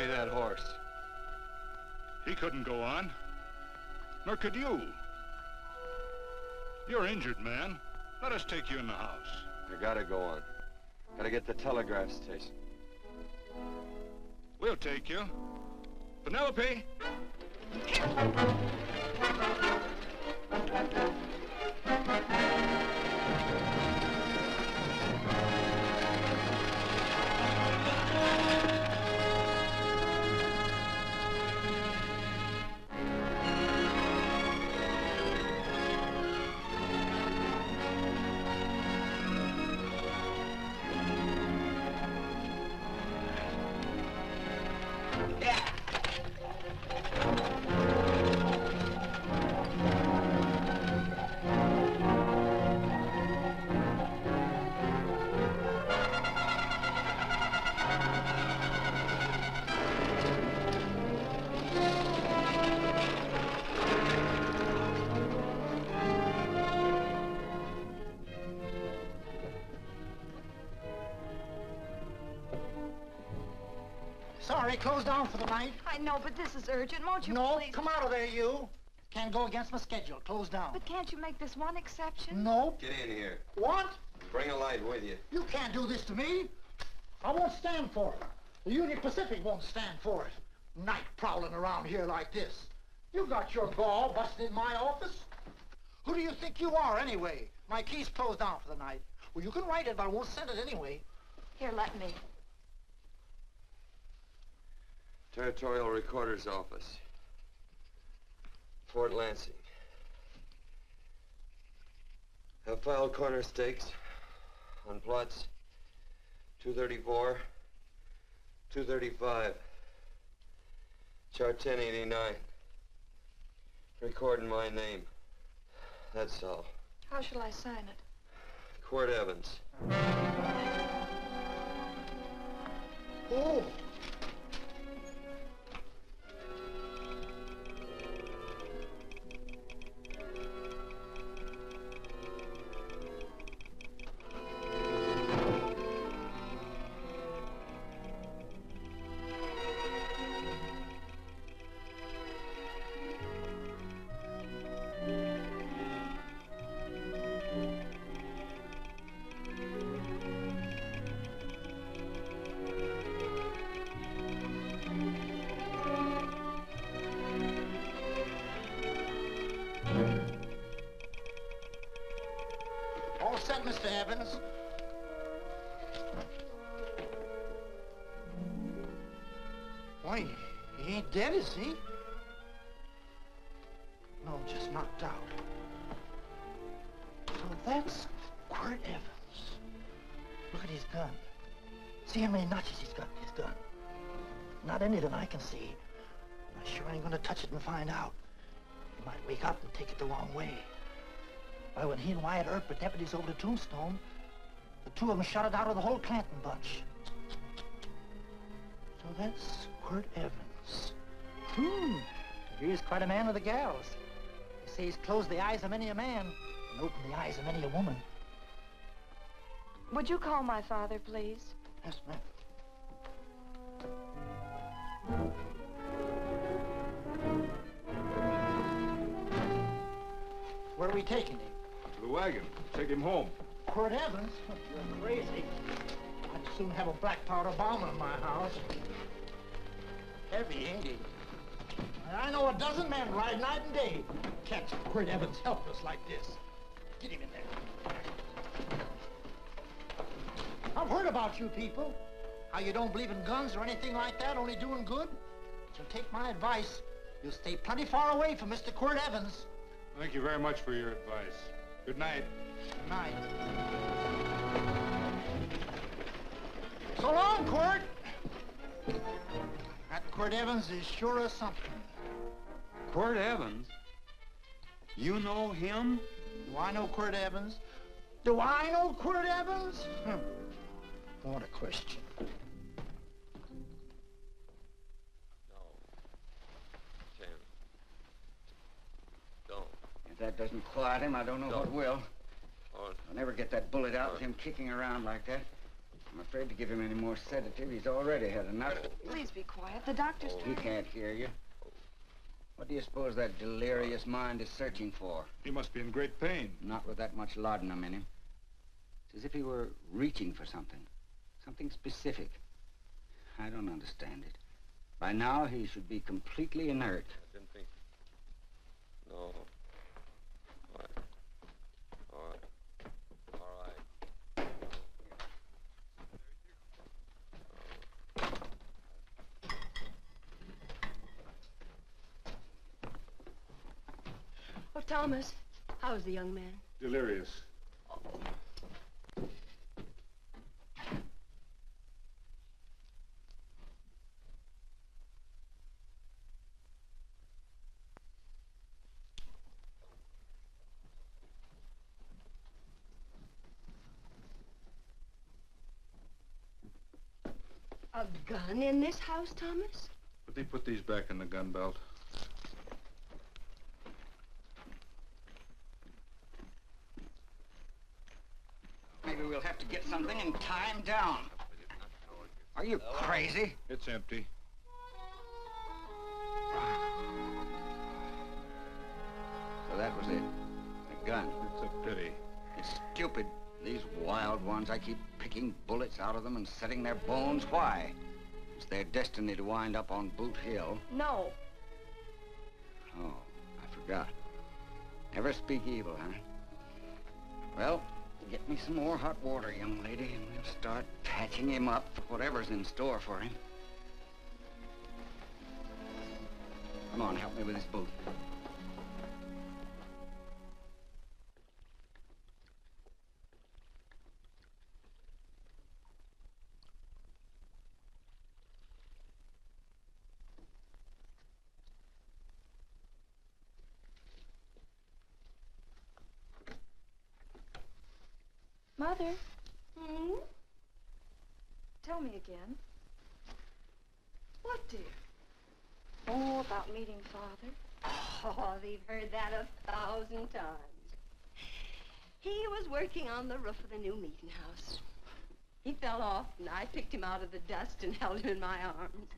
that horse. He couldn't go on. Nor could you. You're injured, man. Let us take you in the house. I gotta go on. Gotta get to the telegraph station. We'll take you. Penelope! Sorry, closed down for the night. I know, but this is urgent. Won't you No, please? come out of there, you. Can't go against my schedule. Closed down. But can't you make this one exception? No. Get in here. What? Bring a light with you. You can't do this to me. I won't stand for it. The Union Pacific won't stand for it. Night prowling around here like this. You got your gall busting in my office? Who do you think you are, anyway? My key's closed down for the night. Well, you can write it, but I won't send it anyway. Here, let me. Territorial Recorder's Office. Fort Lansing. Have filed corner stakes on plots 234, 235, chart 1089. Recording my name. That's all. How shall I sign it? Quirt Evans. Oh. All set, Mr. Evans. Why, he ain't dead, is he? No, just knocked out. So that's Quirt Evans. Look at his gun. See how many notches he's got in his gun. Not any that I can see. I sure ain't gonna touch it and find out. He might wake up and take it the wrong way. Why, when he and Wyatt Earp were deputies over to Tombstone, the two of them shot it out of the whole Clanton bunch. So that's Quirt Evans. He's quite a man with the gals. They say he's closed the eyes of many a man and opened the eyes of many a woman. Would you call my father, please? Yes, ma'am. Where are we taking him? To the wagon. Take him home. Quirt Evans? You're crazy. I'd soon have a black powder bomb in my house. Heavy, ain't he? I know a dozen men ride night and day. Catch Quirt Evans helpless like this. Get him in there. I've heard about you people. How you don't believe in guns or anything like that, only doing good. So take my advice. You'll stay plenty far away from Mr. Quirt Evans. Thank you very much for your advice. Good night. Good night. So long, Quirt. That Quirt Evans is sure a something. Quirt Evans? You know him? Do I know Quirt Evans? Do I know Quirt Evans? What a question. No. Tim. Don't. If that doesn't quiet him, I don't know what will. Oh, I'll never get that bullet out with him kicking around like that. I'm afraid to give him any more sedative. He's already had enough. Please be quiet. The doctor's He can't hear you. What do you suppose that delirious mind is searching for? He must be in great pain. Not with that much laudanum in him. It's as if he were reaching for something. Something specific. I don't understand it. By now, he should be completely inert. I didn't think... No. All right. All right. All right. Oh, Thomas, how's the young man? Delirious. A gun in this house, Thomas? But they put these back in the gun belt. Maybe we'll have to get something and tie him down. Are you crazy? It's empty. So that was it. The gun. It's a pity. It's stupid. These wild ones, I keep picking bullets out of them and setting their bones. Why? It's their destiny to wind up on Boot Hill. No. Oh, I forgot. Never speak evil, huh? Well, get me some more hot water, young lady, and we'll start patching him up for whatever's in store for him. Come on, help me with his boot. Mother, Hmm? tell me again. What, dear? Oh, about meeting Father. Oh, they've heard that 1,000 times. He was working on the roof of the new meeting house. He fell off, and I picked him out of the dust and held him in my arms.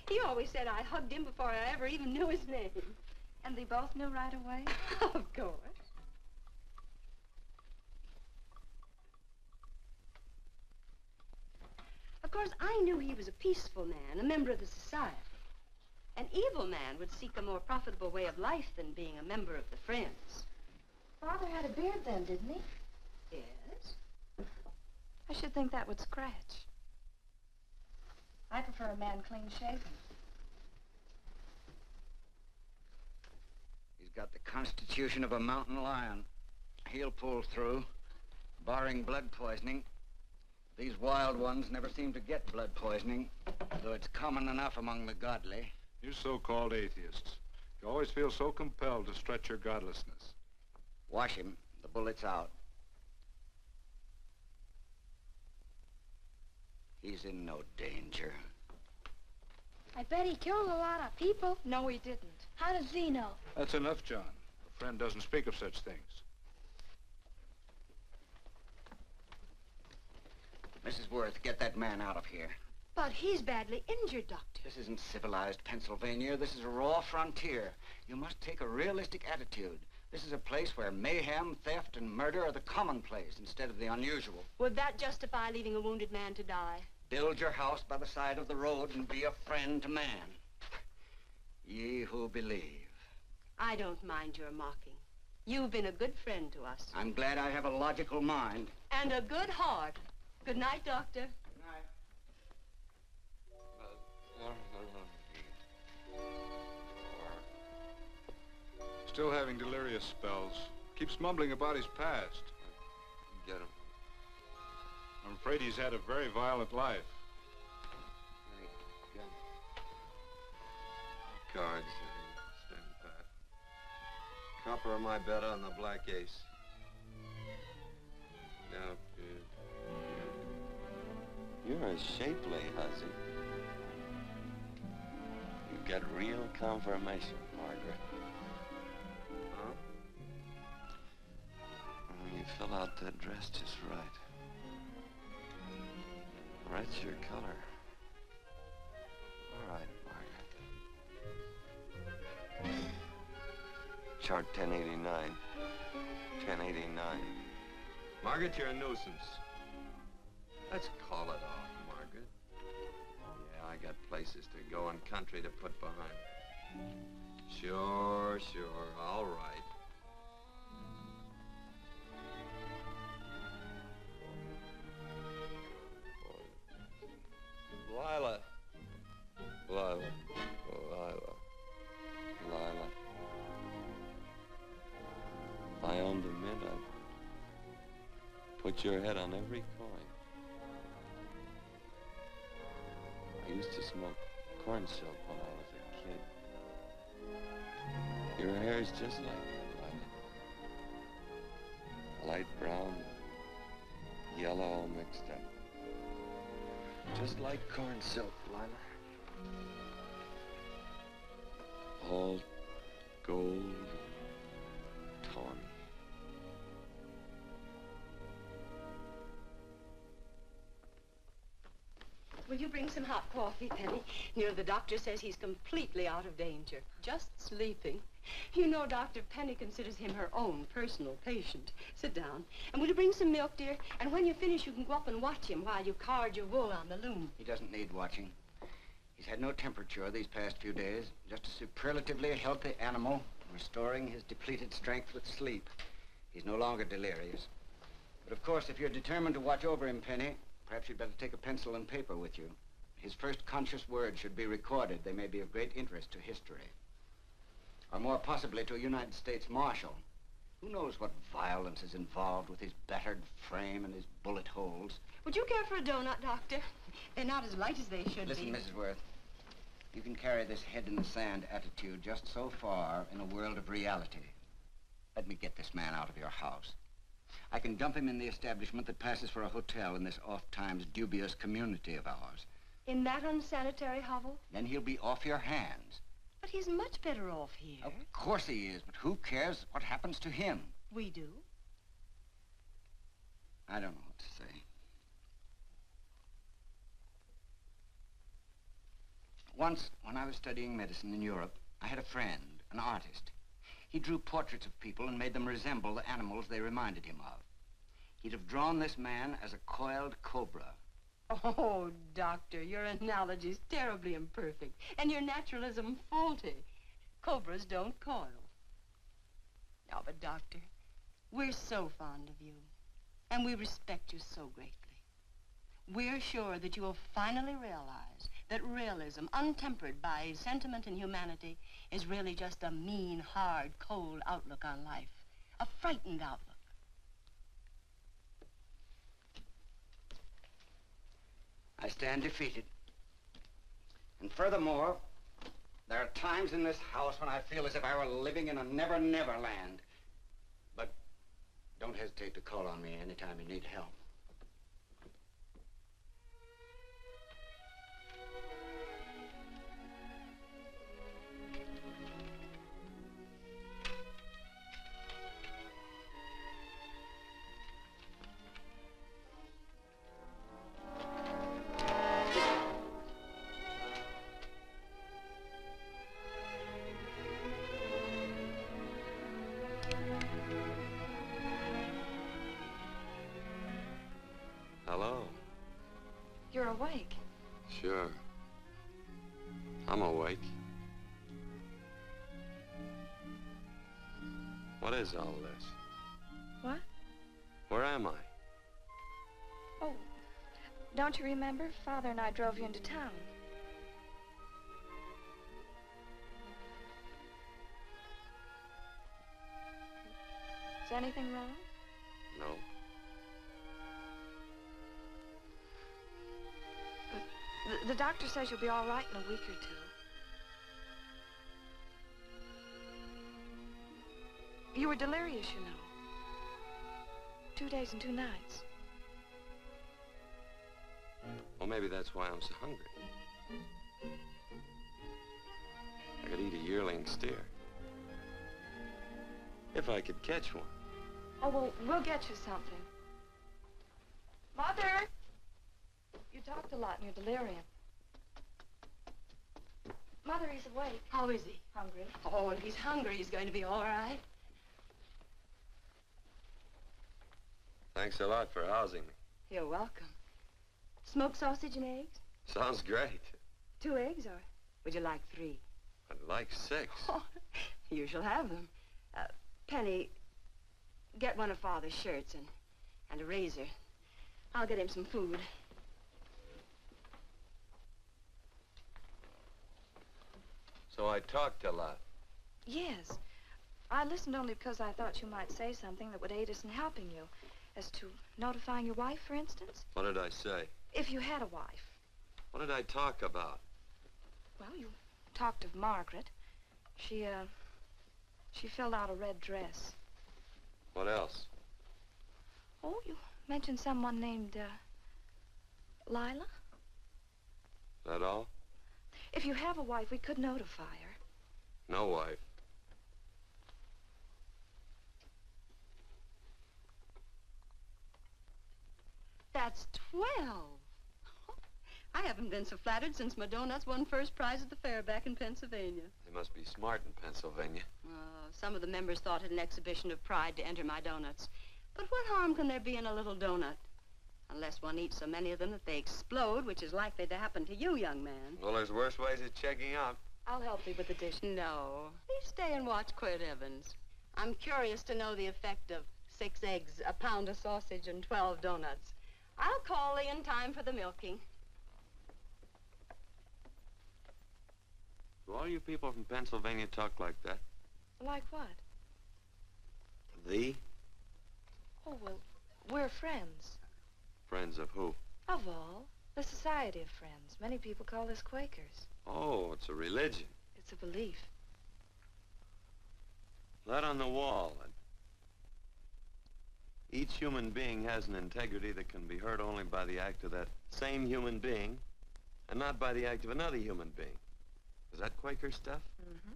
He always said I hugged him before I ever even knew his name. And they both knew right away? Of course. Of course, I knew he was a peaceful man, a member of the society. An evil man would seek a more profitable way of life than being a member of the Friends. Father had a beard then, didn't he? Yes? I should think that would scratch. I prefer a man clean shaven. He's got the constitution of a mountain lion. He'll pull through, barring blood poisoning. These wild ones never seem to get blood poisoning, though it's common enough among the godly. You so-called atheists. You always feel so compelled to stretch your godlessness. Wash him. The bullet's out. He's in no danger. I bet he killed a lot of people. No, he didn't. How does he know? That's enough, John. A friend doesn't speak of such things. Mrs. Worth, get that man out of here. But he's badly injured, Doctor. This isn't civilized Pennsylvania. This is a raw frontier. You must take a realistic attitude. This is a place where mayhem, theft, and murder are the commonplace instead of the unusual. Would that justify leaving a wounded man to die? Build your house by the side of the road and be a friend to man. Ye who believe. I don't mind your mocking. You've been a good friend to us. I'm glad I have a logical mind. And a good heart. Good night, Doctor. Good night. Still having delirious spells. Keeps mumbling about his past. Get him. I'm afraid he's had a very violent life. Cards. Stand pat. Copper am I better on the black ace? Now, you're a shapely hussy. You get real confirmation, Margaret. Huh? Oh, you fill out that dress just right. Red's your color. All right, Margaret. Chart 1089. 1089. Margaret, you're a nuisance. Let's call it off, Margaret. Yeah, I got places to go and country to put behind me. Sure, all right. Lila. If I owned a mint, I'd put your head on every coin. I used to smoke corn silk when I was a kid. Your hair's just like that, Lila. Light brown, yellow all mixed up. Just like corn silk, Lila. All gold, tawny. Will you bring some hot coffee, Penny? You know, the doctor says he's completely out of danger. Just sleeping. You know, Dr. Penny considers him her own personal patient. Sit down. And will you bring some milk, dear? And when you finish, you can go up and watch him while you card your wool on the loom. He doesn't need watching. He's had no temperature these past few days. Just a superlatively healthy animal, restoring his depleted strength with sleep. He's no longer delirious. But of course, if you're determined to watch over him, Penny, perhaps you'd better take a pencil and paper with you. His first conscious words should be recorded. They may be of great interest to history. Or more possibly to a United States Marshal. Who knows what violence is involved with his battered frame and his bullet holes. Would you care for a donut, Doctor? They're not as light as they should Listen, be. Mrs. Worth. You can carry this head-in-the-sand attitude just so far in a world of reality. Let me get this man out of your house. I can dump him in the establishment that passes for a hotel in this oft-times dubious community of ours. In that unsanitary hovel? Then he'll be off your hands. But he's much better off here. Of course he is, but who cares what happens to him? We do. I don't know what to say. Once, when I was studying medicine in Europe, I had a friend, an artist. He drew portraits of people and made them resemble the animals they reminded him of. He'd have drawn this man as a coiled cobra. Oh, Doctor, your analogy's terribly imperfect, and your naturalism faulty. Cobras don't coil. Now, but Doctor, we're so fond of you, and we respect you so greatly. We're sure that you will finally realize that realism, untempered by sentiment and humanity, is really just a mean, hard, cold outlook on life. A frightened outlook. I stand defeated. And furthermore, there are times in this house when I feel as if I were living in a never-never land. But don't hesitate to call on me anytime you need help. Hello. You're awake. Sure. I'm awake. What is all this? What? Where am I? Oh, don't you remember? Father and I drove you into town. Is anything wrong? No. The doctor says you'll be all right in a week or two. You were delirious, you know. 2 days and 2 nights. Well, maybe that's why I'm so hungry. I could eat a yearling steer. If I could catch one. Oh, well, we'll get you something. Mother! You talked a lot in your delirium. Mother, he's awake. How is he? Hungry. Oh, if he's hungry, he's going to be all right. Thanks a lot for housing me. You're welcome. Smoked sausage and eggs? Sounds great. 2 eggs, or would you like 3? I'd like 6. Oh, you shall have them. Penny, get one of Father's shirts and a razor. I'll get him some food. So I talked a lot. Yes. I listened only because I thought you might say something that would aid us in helping you. As to notifying your wife, for instance? What did I say? If you had a wife. What did I talk about? Well, you talked of Margaret. She filled out a red dress. What else? Oh, you mentioned someone named, Lila? That all? If you have a wife, we could notify her. No wife. That's 12. I haven't been so flattered since my donuts won first prize at the fair back in Pennsylvania. They must be smart in Pennsylvania. Some of the members thought it an exhibition of pride to enter my donuts. But what harm can there be in a little donut? Unless one eats so many of them that they explode, which is likely to happen to you, young man. Well, there's worse ways of checking out. I'll help you with the dish. No. Please stay and watch Quirt Evans. I'm curious to know the effect of 6 eggs, a pound of sausage, and 12 donuts. I'll call Lee in time for the milking. Do all you people from Pennsylvania talk like that? Like what? Thee? Oh, well, we're friends. Friends of who? Of all. The Society of Friends. Many people call us Quakers. Oh, it's a religion. It's a belief. That on the wall. Each human being has an integrity that can be hurt only by the act of that same human being, and not by the act of another human being. Is that Quaker stuff? Mm-hmm.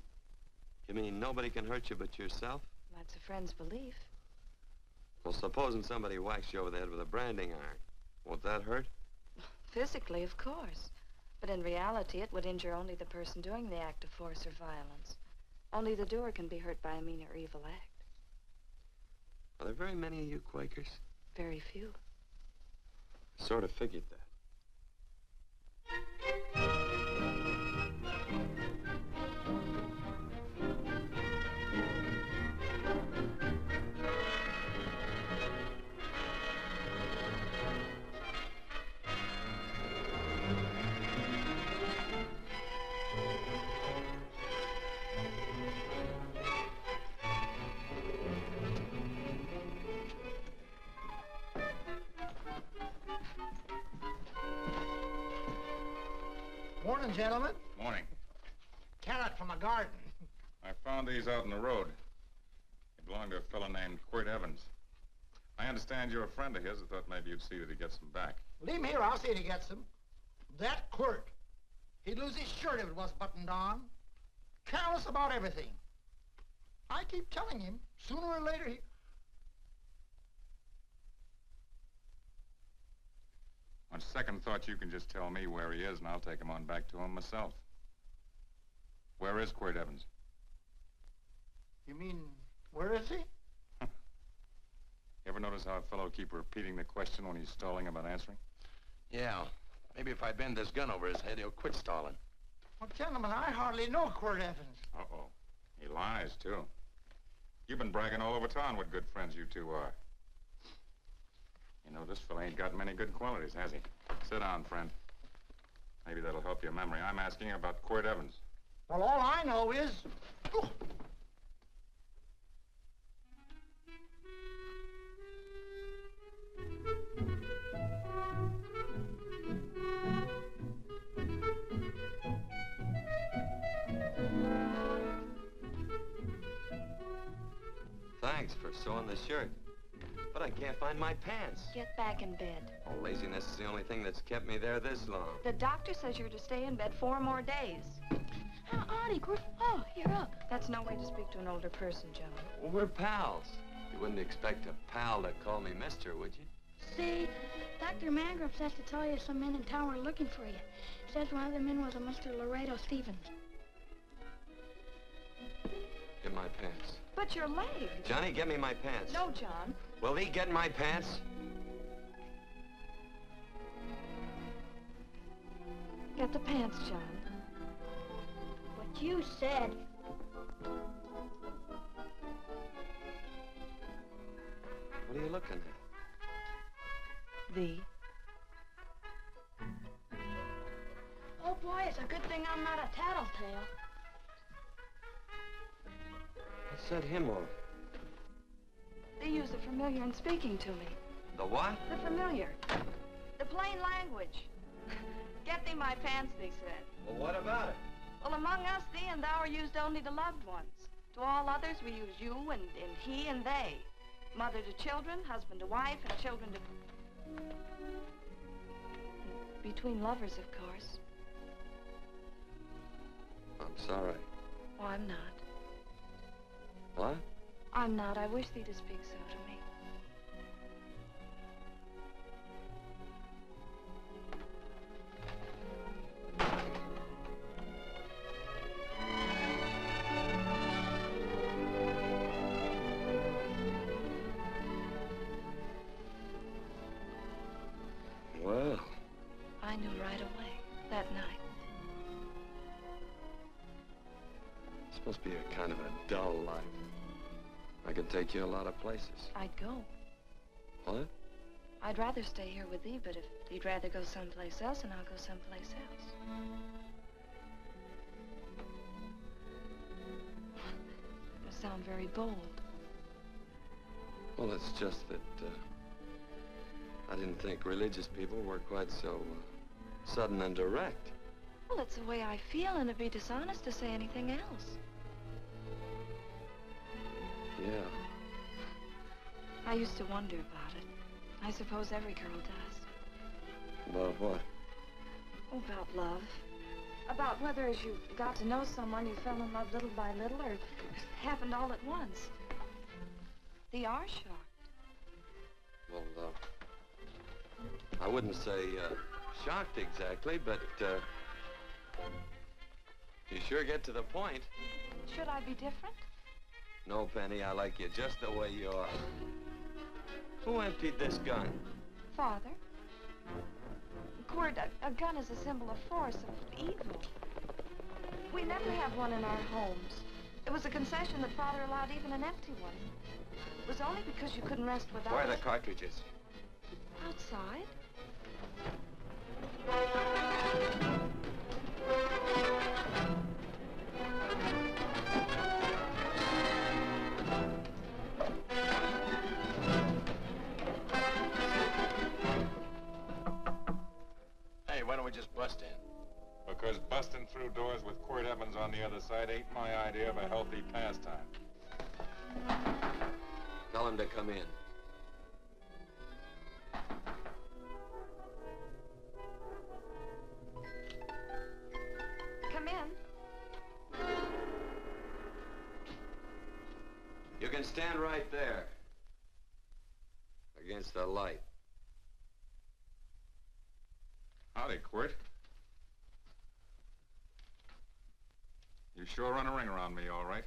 You mean nobody can hurt you but yourself? That's a friend's belief. Well, supposing somebody whacks you over the head with a branding iron. Won't that hurt? Physically, of course. But in reality, it would injure only the person doing the act of force or violence. Only the doer can be hurt by a mean or evil act. Are there very many of you Quakers? Very few. I sort of figured that. Morning, gentlemen. Morning. Carrot from a garden. I found these out in the road. They belong to a fellow named Quirt Evans. I understand you're a friend of his. I thought maybe you'd see that he gets them back. Leave him here, I'll see if he gets them. That Quirt, he'd lose his shirt if it was buttoned on. Careless about everything. I keep telling him, sooner or later he... On second thought, you can just tell me where he is, and I'll take him on back to him myself. Where is Quirt Evans? You mean, where is he? You ever notice how a fellow keep repeating the question when he's stalling about answering? Yeah. Maybe if I bend this gun over his head, he'll quit stalling. Well, gentlemen, I hardly know Quirt Evans. Uh-oh. He lies, too. You've been bragging all over town what good friends you two are. You know, this fella ain't got many good qualities, has he? Sit down, friend. Maybe that'll help your memory. I'm asking about Quirt Evans. Well, all I know is... Oh. Thanks for sewing the shirt. But I can't find my pants. Get back in bed. Oh, laziness is the only thing that's kept me there this long. The doctor says you're to stay in bed 4 more days. Howdy, Quirt. Oh, you're up. That's no way to speak to an older person, Joan. Well, we're pals. You wouldn't expect a pal to call me mister, would you? see, Dr. Mangrum says to tell you some men in town were looking for you. Says one of the men was a Mr. Laredo Stevens. Get my pants. But your leg. Johnny, get me my pants. No, John. Will he get my pants? Get the pants, John. What you said. What are you looking at? The. Oh, boy, it's a good thing I'm not a tattletale. What set him off? They use the familiar in speaking to me. The what? The familiar. The plain language. Get thee my pants, they said. Well, what about it? Well, among us, thee and thou are used only to loved ones. To all others, we use you and he and they. Mother to children, husband to wife, and children to... Between lovers, of course. I'm sorry. Oh, I'm not. What? I'm not. I wish thee to speak so to me. Well. I knew right away, that night. This must be a kind of a dull life. I could take you a lot of places. I'd go. What? I'd rather stay here with thee, but if you'd rather go someplace else, then I'll go someplace else. It must sound very bold. Well, it's just that, I didn't think religious people were quite so, sudden and direct. Well, it's the way I feel, and it'd be dishonest to say anything else. Yeah. I used to wonder about it. I suppose every girl does. About what? Oh, about love. About whether as you got to know someone, you fell in love little by little, or it happened all at once. They are shocked. Well, I wouldn't say, shocked exactly, but, you sure get to the point. Should I be different? No, Penny, I like you just the way you are. Who emptied this gun? Father. Quirt, a gun is a symbol of force, of evil. We never have one in our homes. It was a concession that Father allowed even an empty one. It was only because you couldn't rest without Where are it. the cartridges? Outside. Hey, why don't we just bust in? Because busting through doors with Quirt Evans on the other side ain't my idea of a healthy pastime. Tell him to come in. Come in. You can stand right there. Against the light. Howdy, Quirt. You sure run a ring around me, all right.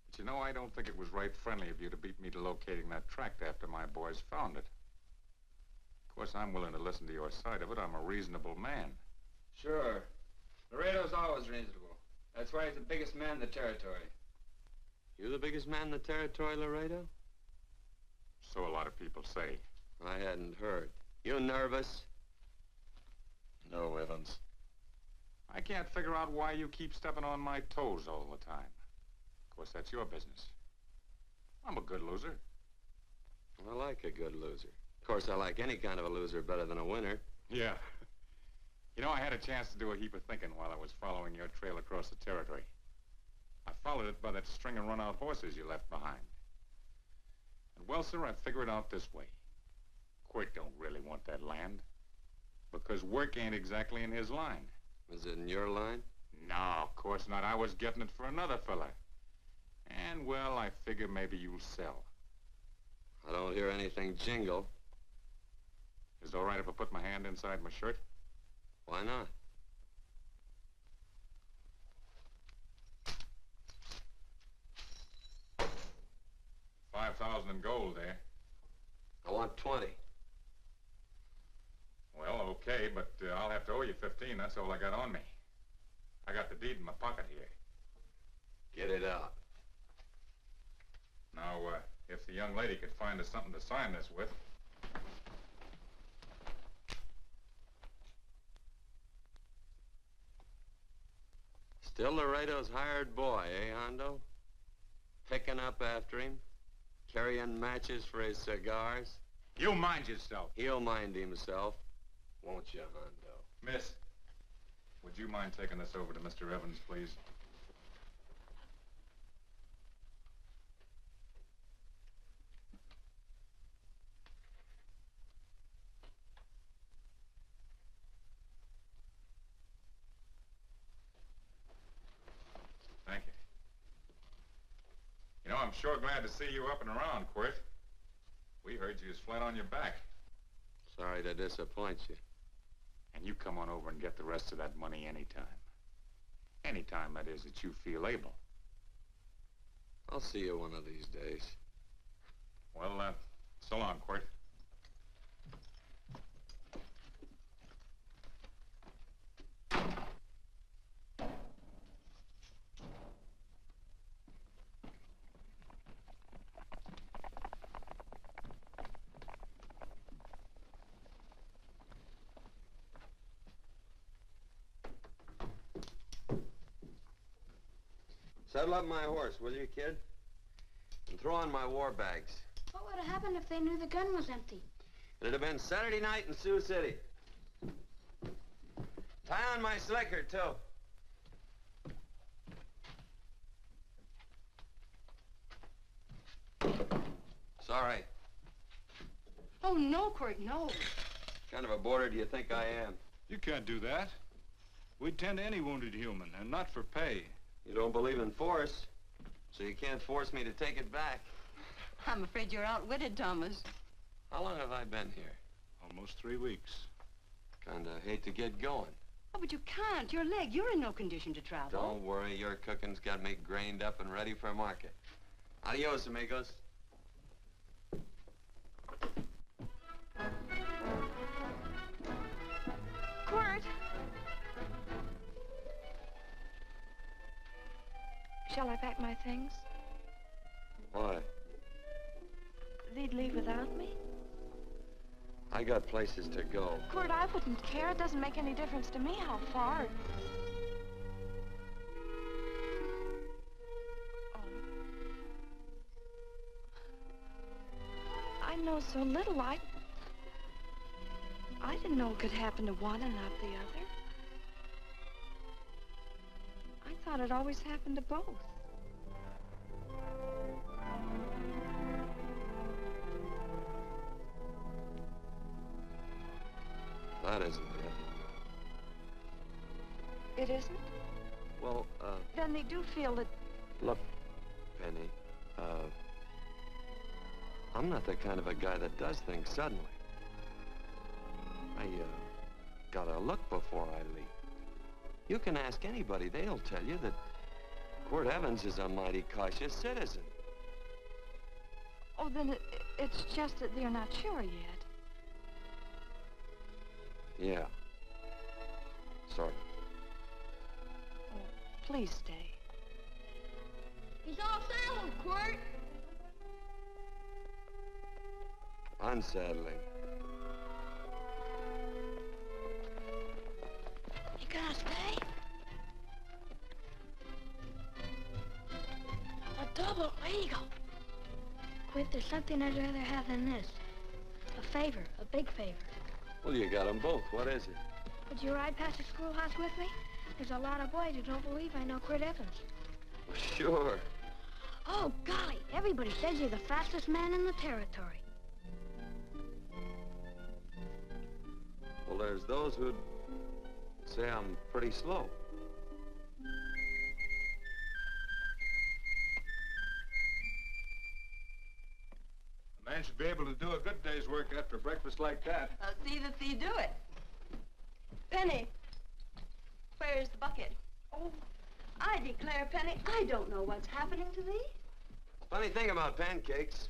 But you know, I don't think it was right friendly of you to beat me to locating that tract after my boys found it. Of course, I'm willing to listen to your side of it. I'm a reasonable man. Sure. Laredo's always reasonable. That's why he's the biggest man in the territory. You the biggest man in the territory, Laredo? So a lot of people say. I hadn't heard. You nervous? No, Evans. I can't figure out why you keep stepping on my toes all the time. Of course, that's your business. I'm a good loser. I like a good loser. Of course, I like any kind of a loser better than a winner. Yeah. You know, I had a chance to do a heap of thinking while I was following your trail across the territory. I followed it by that string of run-out horses you left behind. And, well, sir, I figured it out this way. Quirt don't really want that land. Because work ain't exactly in his line. Is it in your line? No, of course not. I was getting it for another fella. And, well, I figure maybe you'll sell. I don't hear anything jingle. Is it all right if I put my hand inside my shirt? Why not? $5,000 in gold, eh? I want 20. Well, okay, but I'll have to owe you 15. That's all I got on me. I got the deed in my pocket here. Get it out. Now, if the young lady could find us something to sign this with. Still Laredo's hired boy, eh, Hondo? Picking up after him, carrying matches for his cigars. You mind yourself. He'll mind himself, won't you, Hondo? Miss, would you mind taking this over to Mr. Evans, please? Thank you. You know, I'm sure glad to see you up and around, Quirt. We heard you was flat on your back. Sorry to disappoint you. And you come on over and get the rest of that money anytime. Anytime, that is, that you feel able. I'll see you one of these days. Well, so long, Quirt. Saddle up my horse, will you, kid? And throw on my war bags. What would have happened if they knew the gun was empty? It'd have been Saturday night in Sioux City. Tie on my slicker, too. Sorry. Oh, no, Quirt, no. What kind of a boarder do you think I am? You can't do that. We'd tend to any wounded human, and not for pay. You don't believe in force, so you can't force me to take it back. I'm afraid you're outwitted, Thomas. How long have I been here? Almost 3 weeks. Kinda hate to get going. Oh, but you can't. Your leg, you're in no condition to travel. Don't worry, your cooking's got me grained up and ready for market. Adios, amigos. Quirt! Shall I pack my things? Why? They'd leave without me? I got places to go. Quirt, I wouldn't care. It doesn't make any difference to me how far. Oh. I know so little. I didn't know it could happen to one and not the other. I thought it always happened to both. That isn't it. It isn't? Well, Then they do feel that... look, Penny, I'm not the kind of a guy that does things suddenly. I, gotta look before I leap. You can ask anybody, they'll tell you that Quirt Evans is a mighty cautious citizen. Oh, then it's just that they're not sure yet. Yeah. Sort of. Oh, please stay. He's all saddled, Quirt. Unsaddling. You gonna stay? A double eagle. Quirt, there's something I'd rather have than this. A favor, a big favor. Well, you got them both. What is it? Would you ride past the schoolhouse with me? There's a lot of boys who don't believe I know Quirt Evans. Well, sure. Oh, golly, everybody says you're the fastest man in the territory. Well, there's those who'd say I'm pretty slow. The I should be able to do a good day's work after breakfast like that. I'll see that thee do it. Penny, where's the bucket? Oh, I declare, Penny, I don't know what's happening to thee. Funny thing about pancakes,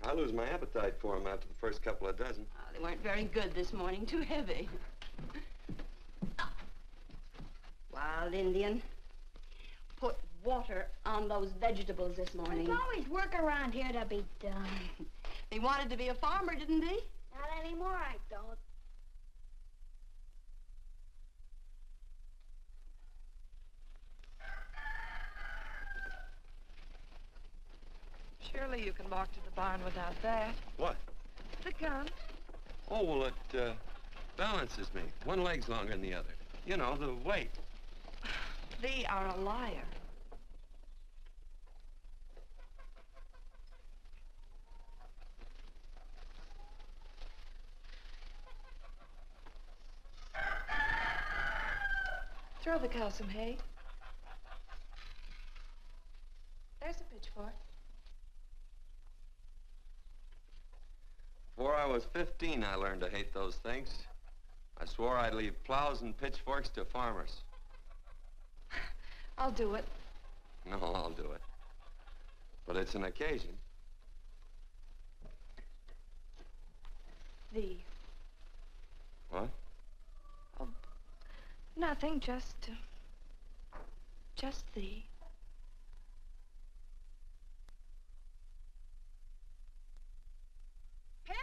I lose my appetite for them after the first couple of dozen. Oh, they weren't very good this morning, too heavy. Wild Indian, put water on those vegetables this morning. There's always work around here to be done. He wanted to be a farmer, didn't he? Not anymore, I don't. Surely you can walk to the barn without that. What? The gun. Oh, well, it balances me. One leg's longer than the other. You know, the weight. Thee are a liar. Throw the cow some hay. There's a pitchfork. Before I was 15, I learned to hate those things. I swore I'd leave plows and pitchforks to farmers. I'll do it. No, I'll do it. But it's an occasion. Thee. What? Oh, nothing, just thee. Penny!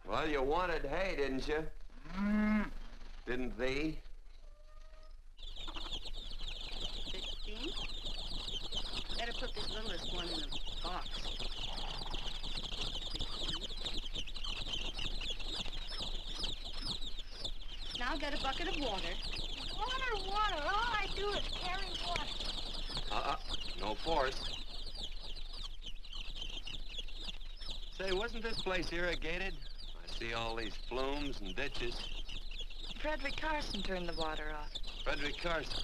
Well, you wanted hay, didn't you? Didn't thee? 15? Better put this littlest one in the box. 16. Now get a bucket of water. Water. All I do is carry water. No force. Say, wasn't this place irrigated? I see all these flumes and ditches. Frederick Carson turned the water off. Frederick Carson.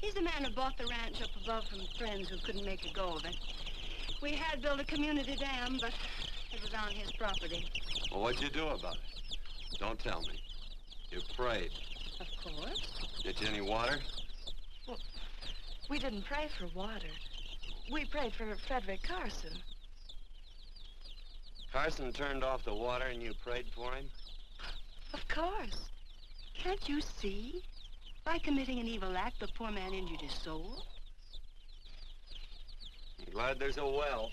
He's the man who bought the ranch up above from friends who couldn't make a go of it. We had built a community dam, but it was on his property. Well, what'd you do about it? Don't tell me. You prayed. Of course. Get you any water? Well, we didn't pray for water. We prayed for Frederick Carson. Carson turned off the water and you prayed for him? Of course. Can't you see? By committing an evil act, the poor man injured his soul. I'm glad there's a well.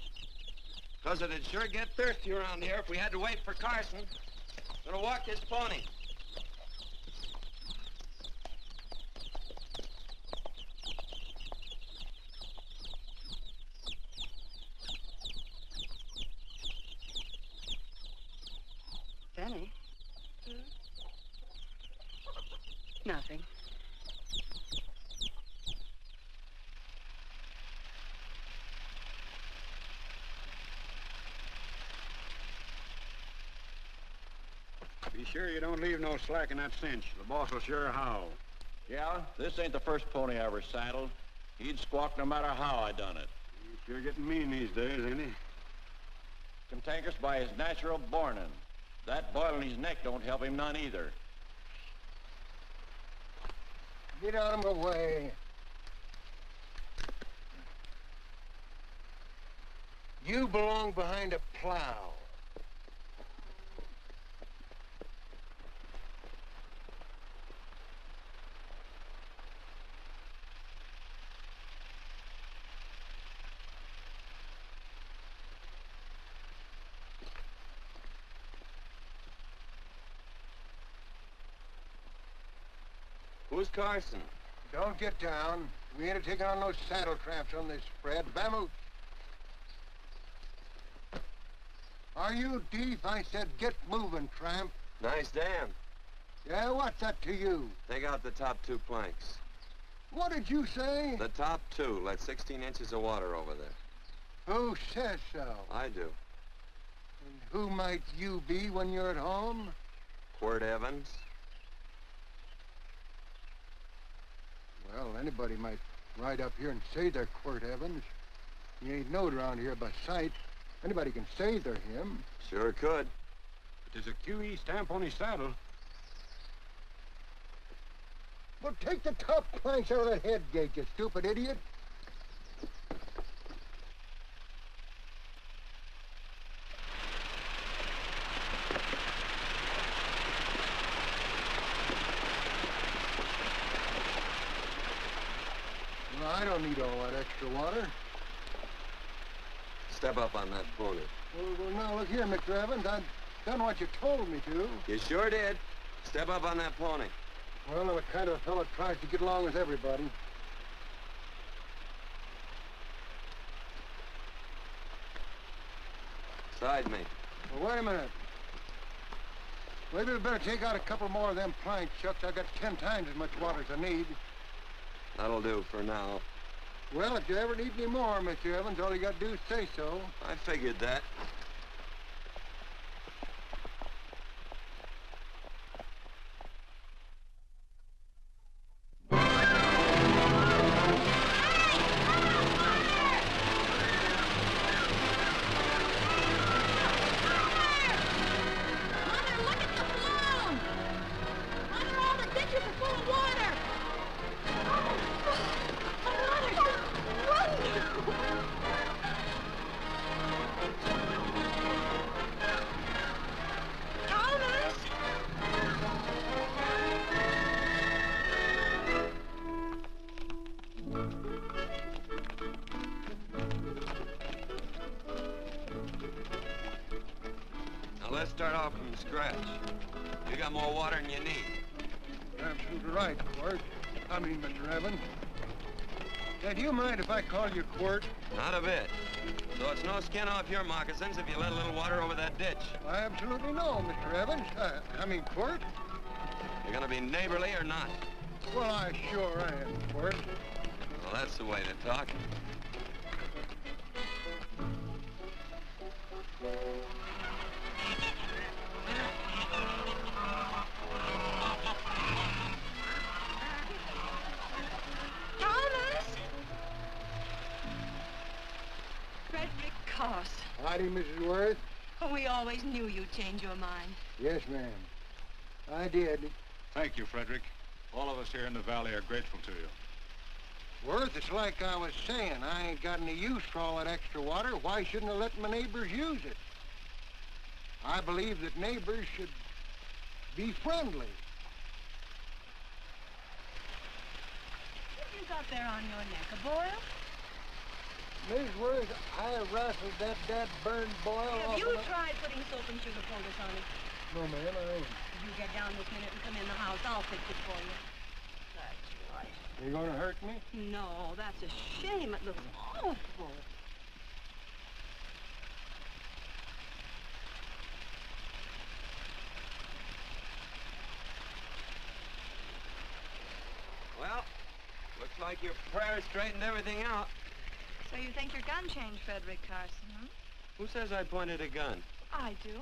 Because it'd sure get thirsty around here if we had to wait for Carson. Gonna walk this pony. Penny? Nothing. Be sure you don't leave no slack in that cinch. The boss will sure howl. Yeah, this ain't the first pony I ever saddled. He'd squawk no matter how I done it. He's sure getting mean these days, ain't he? Cantankerous by his natural bornin'. That boil in his neck don't help him none either. Get out of my way. You belong behind a plow. Who's Carson? Don't get down. We ain't taking on no saddle tramps on this spread. Vamoose. Are you deef? I said get moving, tramp. Nice dam. Yeah, what's that to you? Take out the top 2 planks. What did you say? The top two. Let 16 inches of water over there. Who says so? I do. And who might you be when you're at home? Quirt Evans. Well, anybody might ride up here and say they're Quirt Evans. He ain't knowed around here by sight. Anybody can say they're him. Sure could. But there's a QE stamp on his saddle. Well, take the top planks out of that head gate, you stupid idiot. Well, I don't need all that extra water. Step up on that pony. Well, now, look here, Mr. Evans. I've done what you told me to. You sure did. Step up on that pony. Well, I'm the kind of fellow that tries to get along with everybody. Side me. Well, wait a minute. Maybe we better take out a couple more of them planks, Chuck. I got 10 times as much water as I need. That'll do for now. Well, if you ever need any more, Mr. Evans, all you got to do is say so. I figured that. Let's start off from scratch. You got more water than you need. You're absolutely right, Quirt. Mr. Evans. Do you mind if I call you Quirt? Not a bit. So it's no skin off your moccasins if you let a little water over that ditch. I absolutely know, Mr. Evans. Quirt. You're gonna be neighborly or not? Well, I sure am, Quirt. Well, that's the way to talk. Howdy, Mrs. Worth. Oh, we always knew you'd change your mind. Yes, ma'am. I did. Thank you, Frederick. All of us here in the valley are grateful to you. Worth, it's like I was saying. I ain't got any use for all that extra water. Why shouldn't I let my neighbors use it? I believe that neighbors should be friendly. What have you got there on your neck, a boil? Miss Worth, I wrestled that burned boil off. Have you tried putting soap and sugar poultice on it? No, ma'am, I ain't. You get down this minute and come in the house. I'll fix it for you. That's right. You gonna hurt me? No, that's a shame. It looks awful. Well, looks like your prayer straightened everything out. So you think your gun changed, Frederick Carson, huh? Who says I pointed a gun? I do.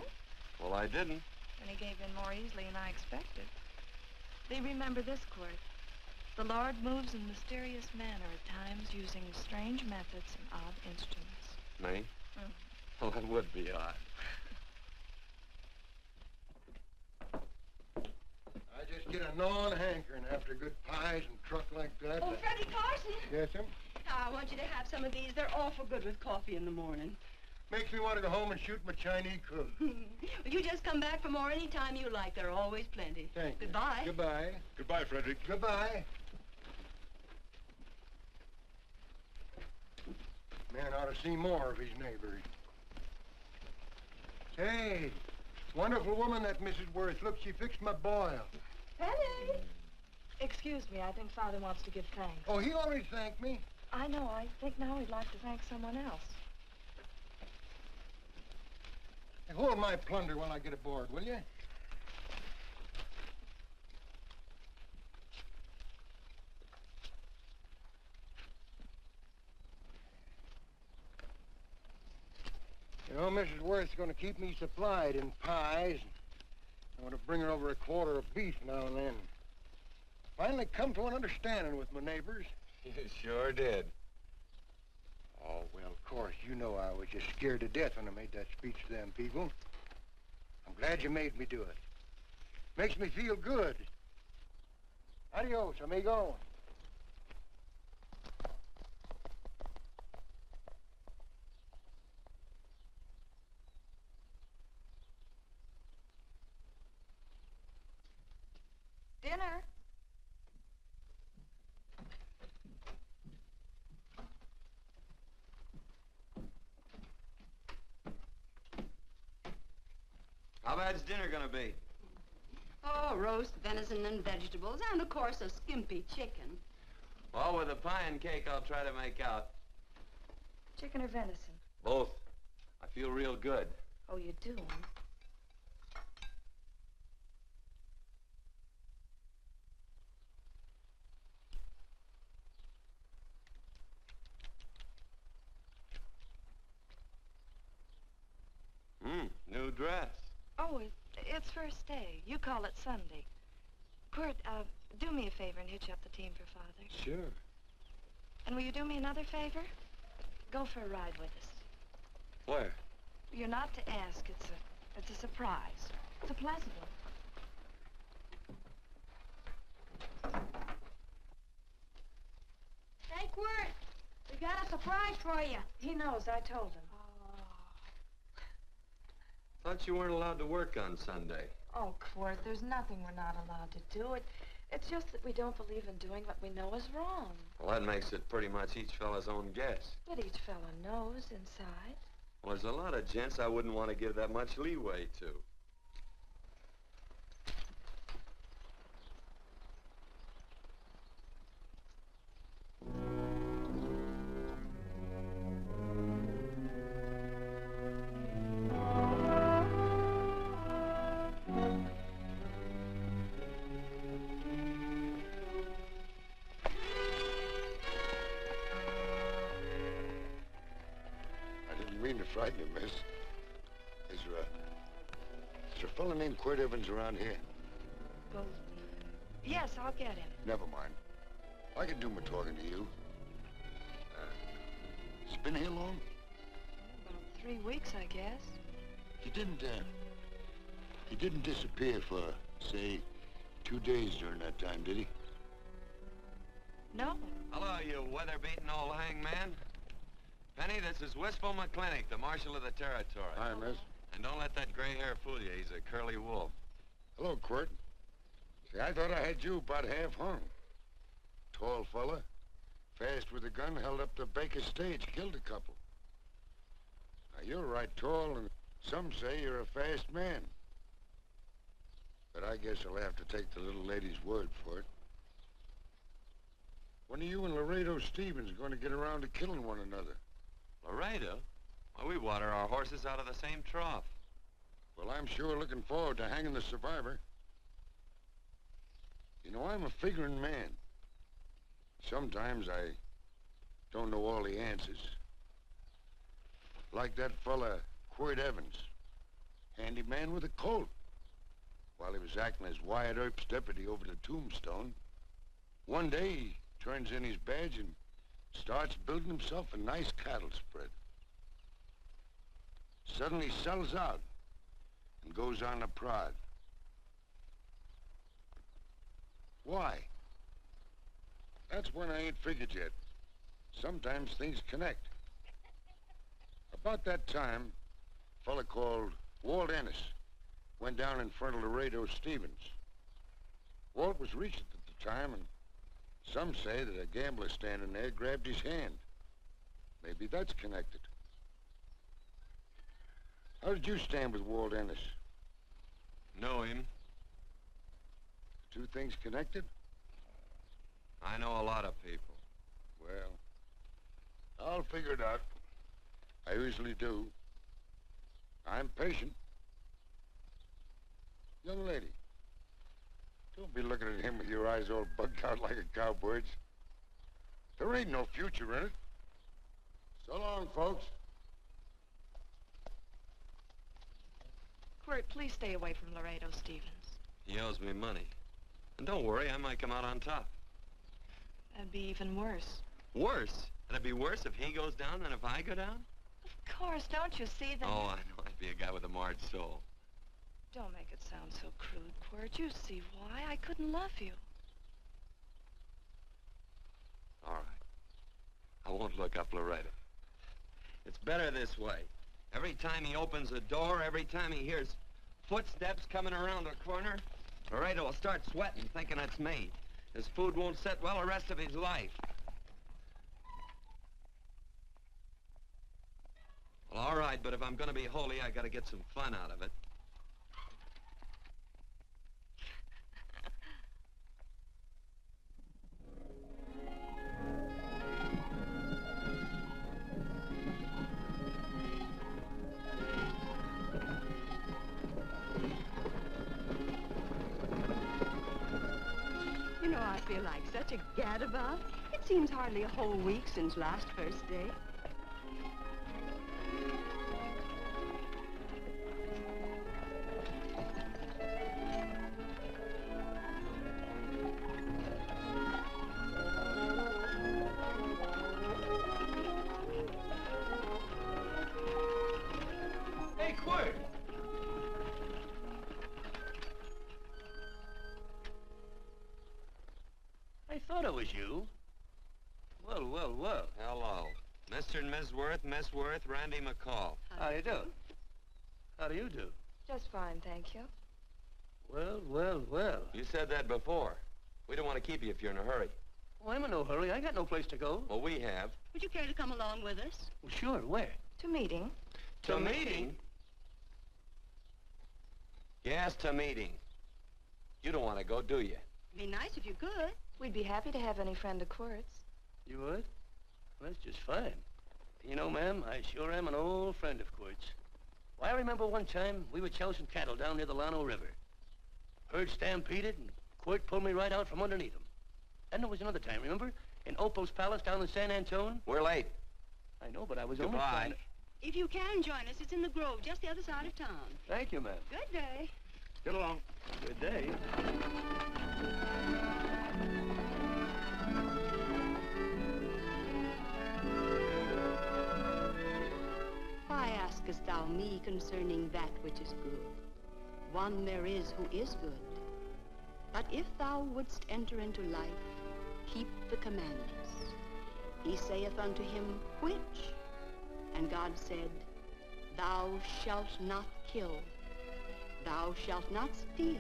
Well, I didn't. And he gave in more easily than I expected. They remember this, Quirt. The Lord moves in mysterious manner at times using strange methods and odd instruments. Me? Mm. Well, that would be odd. I just get a gnawing hankering after good pies and truck like that. Oh, Freddie Carson. Yes, ma'am? I want you to have some of these. They're awful good with coffee in the morning. Makes me want to go home and shoot my Chinese cook. Well, you just come back for more any time you like. There are always plenty. Thank you. Goodbye. Goodbye. Goodbye, Frederick. Goodbye. Man ought to see more of his neighbors. Hey, wonderful woman, that Mrs. Worth. Look, she fixed my boil. Penny! Excuse me, I think Father wants to give thanks. Oh, he already thanked me. I know. I think now he'd like to thank someone else. Hey, hold my plunder while I get aboard, will you? know, Mrs. Worth's going to keep me supplied in pies. I'm going to bring her over a quarter of beef now and then. Finally come to an understanding with my neighbors. You sure did. Oh, well, of course, you know I was just scared to death when I made that speech to them people. I'm glad you made me do it. Makes me feel good. Adios, amigo. Dinner. How bad's dinner gonna be? Oh, roast venison and vegetables, and of course a skimpy chicken. Well, with a pie and cake, I'll try to make out. Chicken or venison? Both. I feel real good. Oh, you do, huh? New dress. Oh, it's first day. You call it Sunday. Quirt, do me a favor and hitch up the team for Father. Sure. And will you do me another favor? Go for a ride with us. Where? You're not to ask. It's a surprise. It's a pleasant one. Hey, Quirt, we got a surprise for you. He knows. I told him. Thought you weren't allowed to work on Sunday. Oh, Quirt, there's nothing we're not allowed to do. It's just that we don't believe in doing what we know is wrong. Well, that makes it pretty much each fella's own guess. But each fella knows inside. Well, there's a lot of gents I wouldn't want to give that much leeway to. Frighten you, miss. Is there a fella named Quirt Evans around here? Well, yes, I'll get him. Never mind. I can do my talking to you. He's been here long? About 3 weeks, I guess. He didn't disappear for, say, 2 days during that time, did he? No. Hello, you weather-beaten old hangman. Penny, this is Wistful McClintock, the Marshal of the Territory. Hi, miss. And don't let that gray hair fool you. He's a curly wolf. Hello, Quirt. See, I thought I had you about half hung. Tall fella, fast with a gun, held up the Baker's stage, killed a couple. Now, you're right tall, and some say you're a fast man. But I guess I'll have to take the little lady's word for it. When are you and Laredo Stevens going to get around to killing one another? Laredo? Well, we water our horses out of the same trough. Well, I'm sure looking forward to hanging the survivor. You know, I'm a figuring man. Sometimes I don't know all the answers. Like that fella, Quirt Evans. Handy man with a Colt. While he was acting as Wyatt Earp's deputy over the Tombstone, one day he turns in his badge and starts building himself a nice cattle spread. Suddenly sells out and goes on a prod. Why? That's when I ain't figured yet. Sometimes things connect. About that time, a fella called Walt Ennis went down in front of Laredo Stevens. Walt was Regent at the time, and some say that a gambler standing there grabbed his hand. Maybe that's connected. How did you stand with Walt Ennis? Know him. The two things connected? I know a lot of people. Well, I'll figure it out. I usually do. I'm patient. Young lady, don't be looking at him with your eyes all bugged out like a cowbird's. There ain't no future in it. So long, folks. Quirt, please stay away from Laredo Stevens. He owes me money. And don't worry, I might come out on top. That'd be even worse. Worse? It'd be worse if he goes down than if I go down? Of course, don't you see that? Oh, I know. I'd be a guy with a marred soul. Don't make it sound so crude, Quirt. You see why I couldn't love you. All right. I won't look up Laredo. It's better this way. Every time he opens a door, every time he hears footsteps coming around a corner, Laredo will start sweating, thinking it's me. His food won't set well the rest of his life. Well, all right, but if I'm gonna be holy, I gotta get some fun out of it. You know, I feel like such a gadabout. It seems hardly a whole week since last first day. Hey, Quirt! I thought it was you. Well, well, well. Hello. Mr. and Miss Worth, Randy McCall. How do you do? How do you do? Just fine, thank you. Well, well, well. You said that before. We don't want to keep you if you're in a hurry. Well, I'm in no hurry. I got no place to go. Well, we have. Would you care to come along with us? Well, sure. Where? To meeting. To meeting? Yes, to meeting. You don't want to go, do you? Be nice if you could. We'd be happy to have any friend of Quirt's. You would? Well, that's just fine. You know, ma'am, I sure am an old friend of Quirt's. Why, I remember one time we were chousing cattle down near the Llano River. Herd stampeded, and Quirt pulled me right out from underneath him. Then there was another time, remember? In Opal's Palace down in San Antone? We're late. I know, but I was only Goodbye. trying to... If you can join us, it's in the Grove, just the other side of town. Thank you, ma'am. Good day. Get along. Good day. Why askest thou me concerning that which is good? One there is who is good. But if thou wouldst enter into life, keep the commandments. He saith unto him, which? And God said, thou shalt not kill. Thou shalt not steal.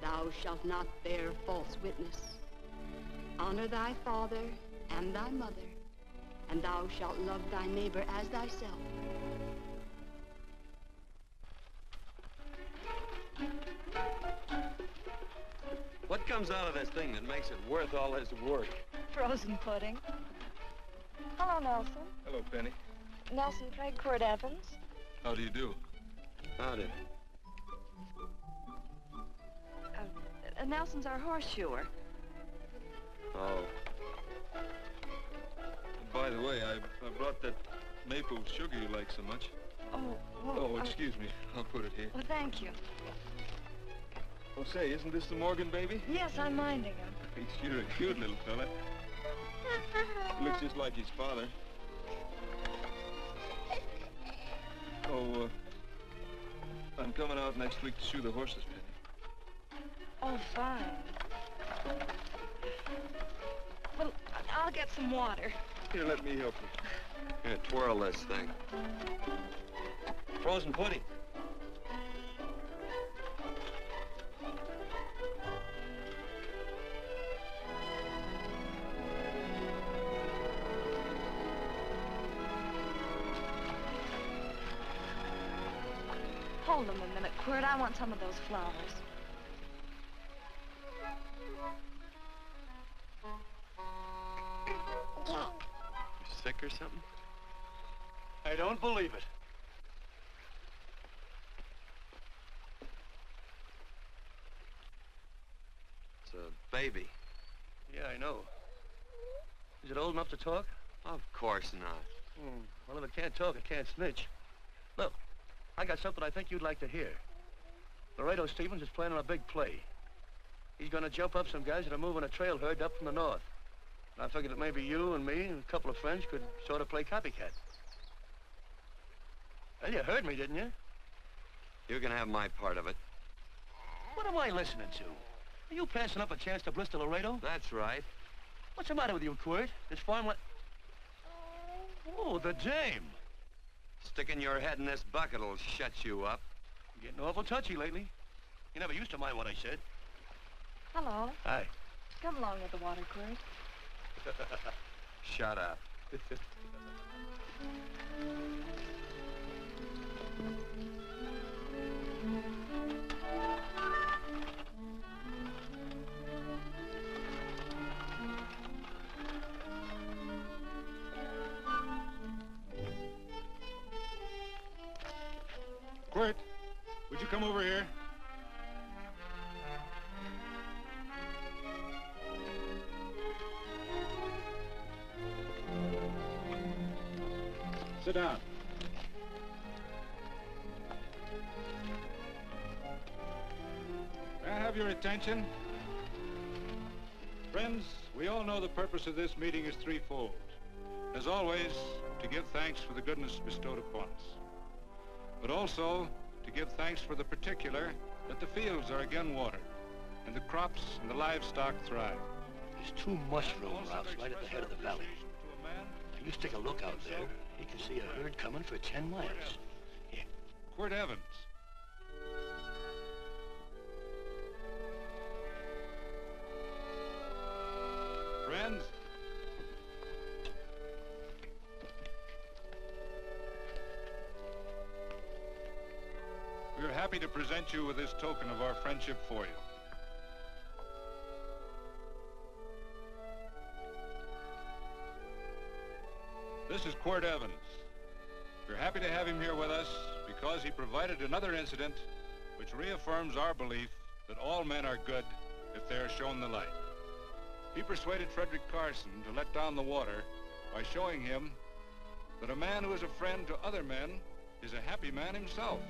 Thou shalt not bear false witness. Honor thy father and thy mother, and thou shalt love thy neighbor as thyself. What comes out of this thing that makes it worth all this work? Frozen pudding. Hello, Nelson. Hello, Penny. Nelson Craig, Quirt Evans. How do you do? Howdy. Nelson's our horseshoer. Oh. By the way, I brought that maple sugar you like so much. Oh, well, Oh, excuse me. I'll put it here. Well, thank you. Oh, say, isn't this the Morgan baby? Yes, I'm minding him. He's sure a cute little fella. Looks just like his father. Oh, I'm coming out next week to shoe the horses, Penny. Oh, fine. Well, I'll get some water. Here, let me help you. Here, twirl this thing. Frozen pudding. Hold them a minute, Quirt. I want some of those flowers. You sick or something? I don't believe it. It's a baby. Yeah, I know. Is it old enough to talk? Of course not. Well, if it can't talk, it can't snitch. Look, I got something I think you'd like to hear. Laredo Stevens is planning a big play. He's going to jump up some guys that are moving a trail herd up from the north. And I figured that maybe you and me and a couple of friends could sort of play copycat. Well, you heard me, didn't you? You can have my part of it. What am I listening to? Are you passing up a chance to blister Laredo? That's right. What's the matter with you, Quirt? This farm Oh, the dame. Sticking your head in this bucket'll shut you up. You're getting awful touchy lately. You never used to mind what I said. Hello. Hi. Come along with the water, Quirt. Shut up. Quirt, would you come over here? Sit down. May I have your attention? Friends, we all know the purpose of this meeting is threefold. As always, to give thanks for the goodness bestowed upon us, but also to give thanks for the particular that the fields are again watered and the crops and the livestock thrive. There's two mushroom routes right at the head of the valley. If you stick a look out there, you can see a herd coming for 10 miles. Here. Quirt Evans. Friends, we are happy to present you with this token of our friendship for you. This is Quirt Evans. We're happy to have him here with us because he provided another incident which reaffirms our belief that all men are good if they are shown the light. He persuaded Frederick Carson to let down the water by showing him that a man who is a friend to other men is a happy man himself.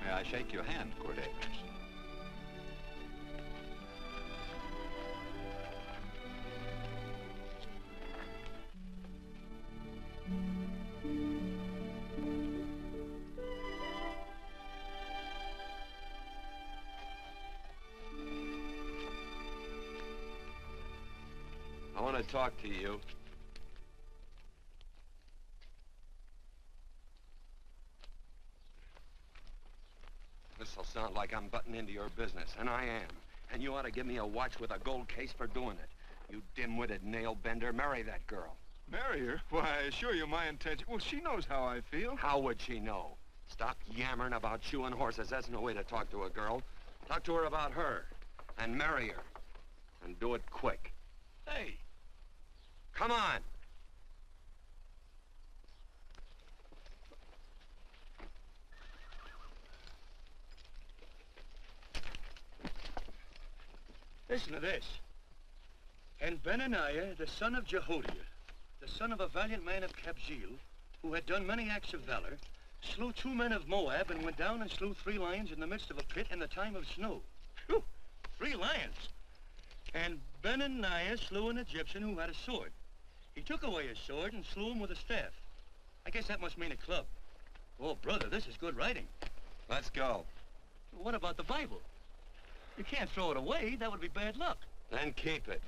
May I shake your hand, Quirt Evans? I want to talk to you. This'll sound like I'm butting into your business, and I am. And you ought to give me a watch with a gold case for doing it. You dim-witted nail-bender, marry that girl. Marry her? Why, I assure you my intention... Well, she knows how I feel. How would she know? Stop yammering about shoeing horses. That's no way to talk to a girl. Talk to her about her, and marry her. And do it quick. Hey. Come on. Listen to this. And Benaniah, the son of Jehoiada, the son of a valiant man of Kabzeel, who had done many acts of valor, slew 2 men of Moab and went down and slew 3 lions in the midst of a pit in the time of snow. Phew! 3 lions. And Benaniah slew an Egyptian who had a sword. He took away his sword and slew him with a staff. I guess that must mean a club. Oh, brother, this is good writing. Let's go. What about the Bible? You can't throw it away. That would be bad luck. Then keep it.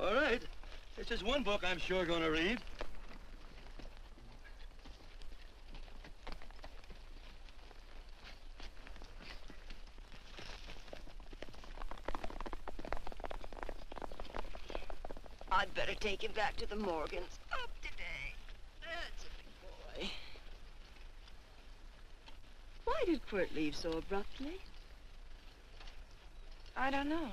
All right. This is one book I'm sure going to read. I'd better take him back to the Morgans. Up today. That's a big boy. Why did Quirt leave so abruptly? I don't know.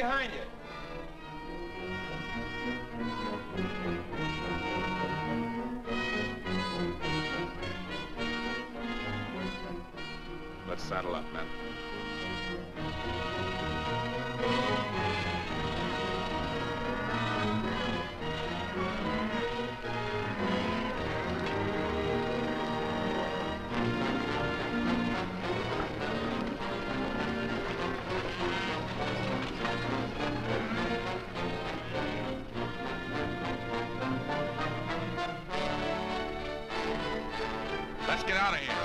behind you. Let's saddle up, men. Let's get out of here.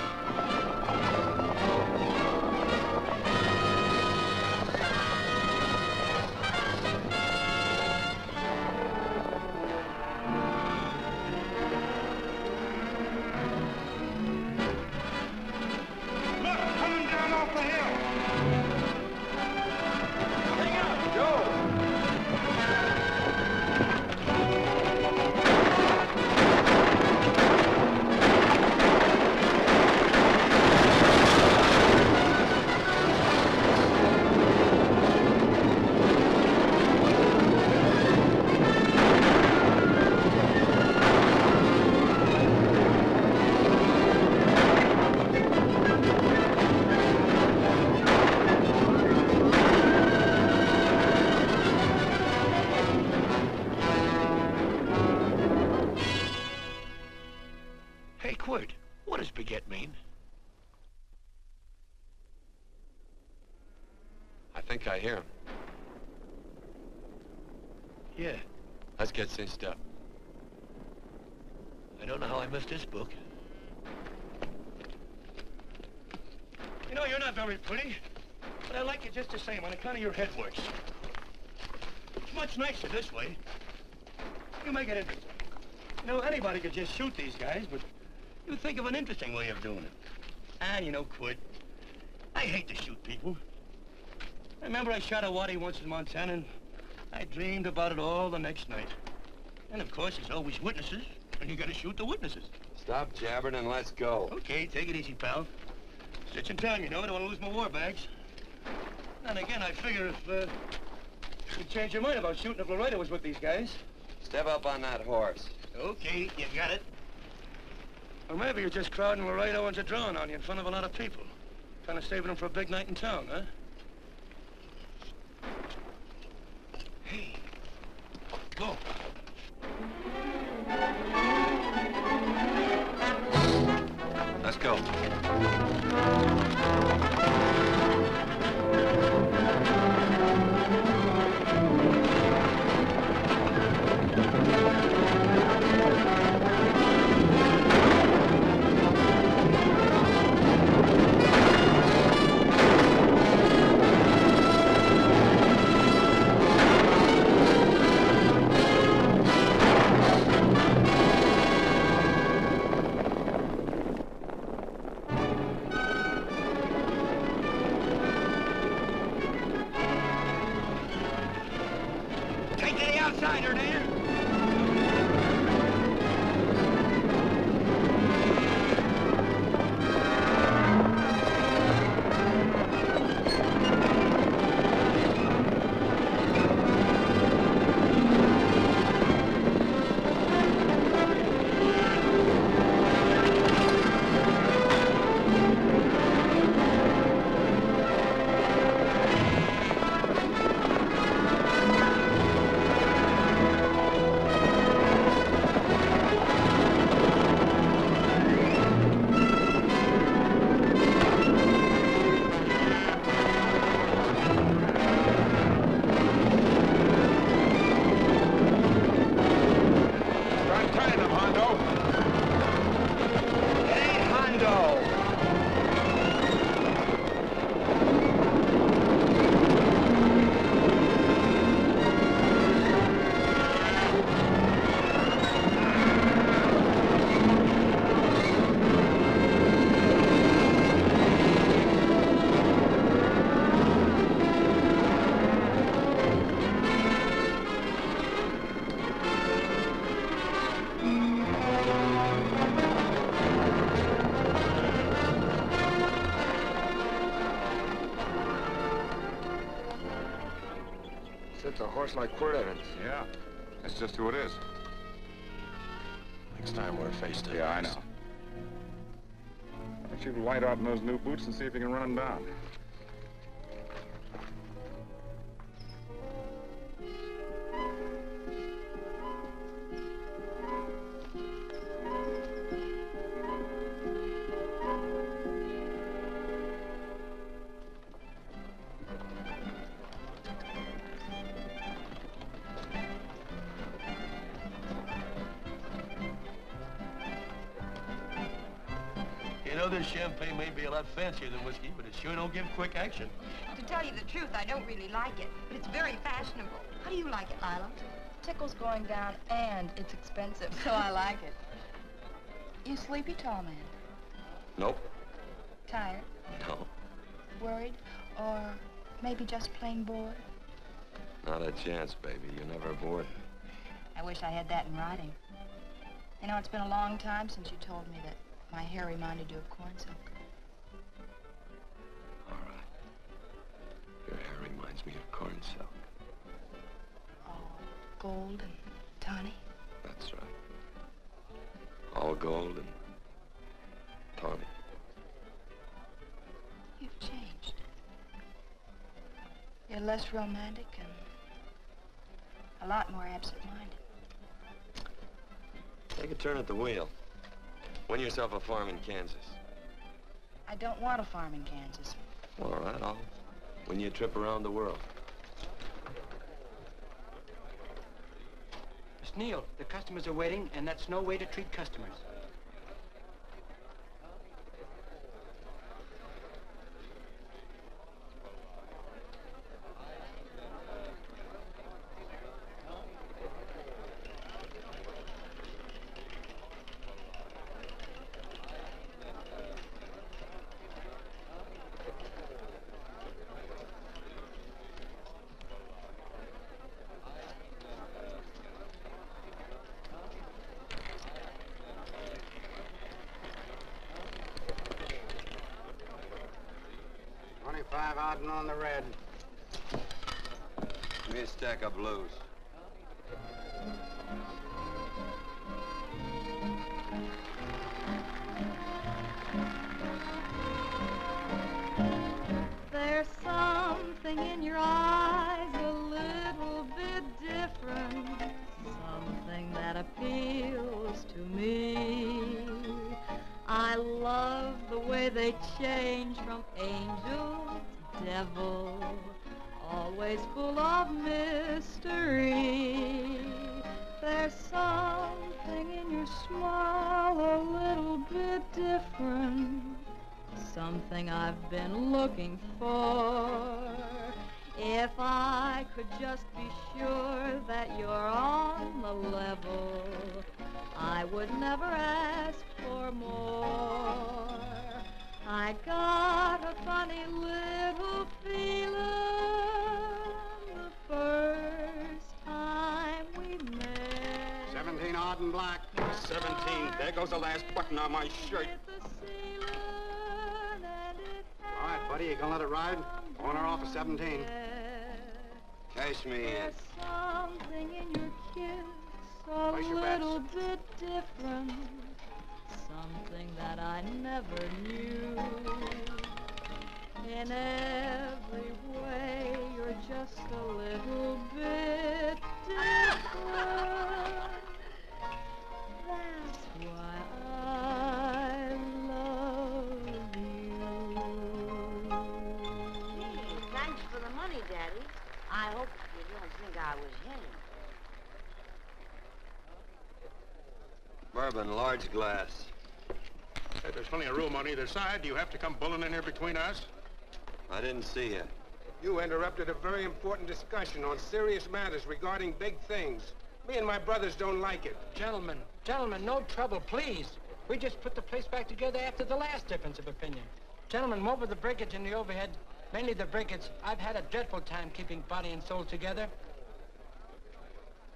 Hey, Quirt, what does baguette mean? I think I hear him. Yeah, Let's get cinched up. I don't know how I missed this book. You know, you're not very pretty, but I like you just the same on account of your head works. It's much nicer this way. You make it interesting. You know, anybody could just shoot these guys, but you think of an interesting way of doing it. And you know, Quirt, I hate to shoot people. I remember I shot a waddy once in Montana, and I dreamed about it all the next night. And of course, there's always witnesses, and you gotta shoot the witnesses. Stop jabbering and let's go. Okay, take it easy, pal. Stitching time, you know. I don't want to lose my war bags. And again, I figure if you'd change your mind about shooting if Laredo was with these guys. Step up on that horse. Okay, you got it. Or maybe you're just crowding Laredo into drawing on you in front of a lot of people. Kind of saving them for a big night in town, huh? Hey, go. Let's go. horse like Quirt Evans. Yeah, that's just who it is. Next time we're face to face. Yeah, I know. Why don't you light out in those new boots and see if you can run him down? You know, this champagne may be a lot fancier than whiskey, but it sure don't give quick action. To tell you the truth, I don't really like it, but it's very fashionable. How do you like it, Lila? Tickle's going down and it's expensive, so I like it. You sleepy, tall man? Nope. Tired? No. Worried? Or maybe just plain bored? Not a chance, baby. You're never bored. I wish I had that in writing. You know, it's been a long time since you told me that my hair reminded you of corn silk. All right. Your hair reminds me of corn silk. All gold and tawny? That's right. All gold and tawny. You've changed. You're less romantic and a lot more absent-minded. Take a turn at the wheel. Win yourself a farm in Kansas. I don't want a farm in Kansas. All right, I'll win you a trip around the world. Miss Neal, the customers are waiting, and that's no way to treat customers. On the red. Give me a stack of blues. There's something in your eyes a little bit different, something that appeals to me. I love the way they change from angel to devil, always full of mystery. There's something in your smile a little bit different, something I've been looking for. If I could just be sure that you're on the level, I would never ask for more. I got a funny little feeling the first time we met. 17 odd and black. 17. There goes the last button on my shirt. All right, buddy, you gonna let it ride? On or off of 17. Cash me in. There's something in your kiss a Place your little bets. bit different, something that I never knew. In every way, you're just a little bit different. That's why I love you. Gee, thanks for the money, Daddy. I hope you don't think I was him. Bourbon, large glass. Hey, there's plenty of room on either side. Do you have to come bulling in here between us? I didn't see you. You interrupted a very important discussion on serious matters regarding big things. Me and my brothers don't like it. Gentlemen, no trouble, please. We just put the place back together after the last difference of opinion. Gentlemen, what with the breakage and the overhead, mainly the breakage, I've had a dreadful time keeping body and soul together.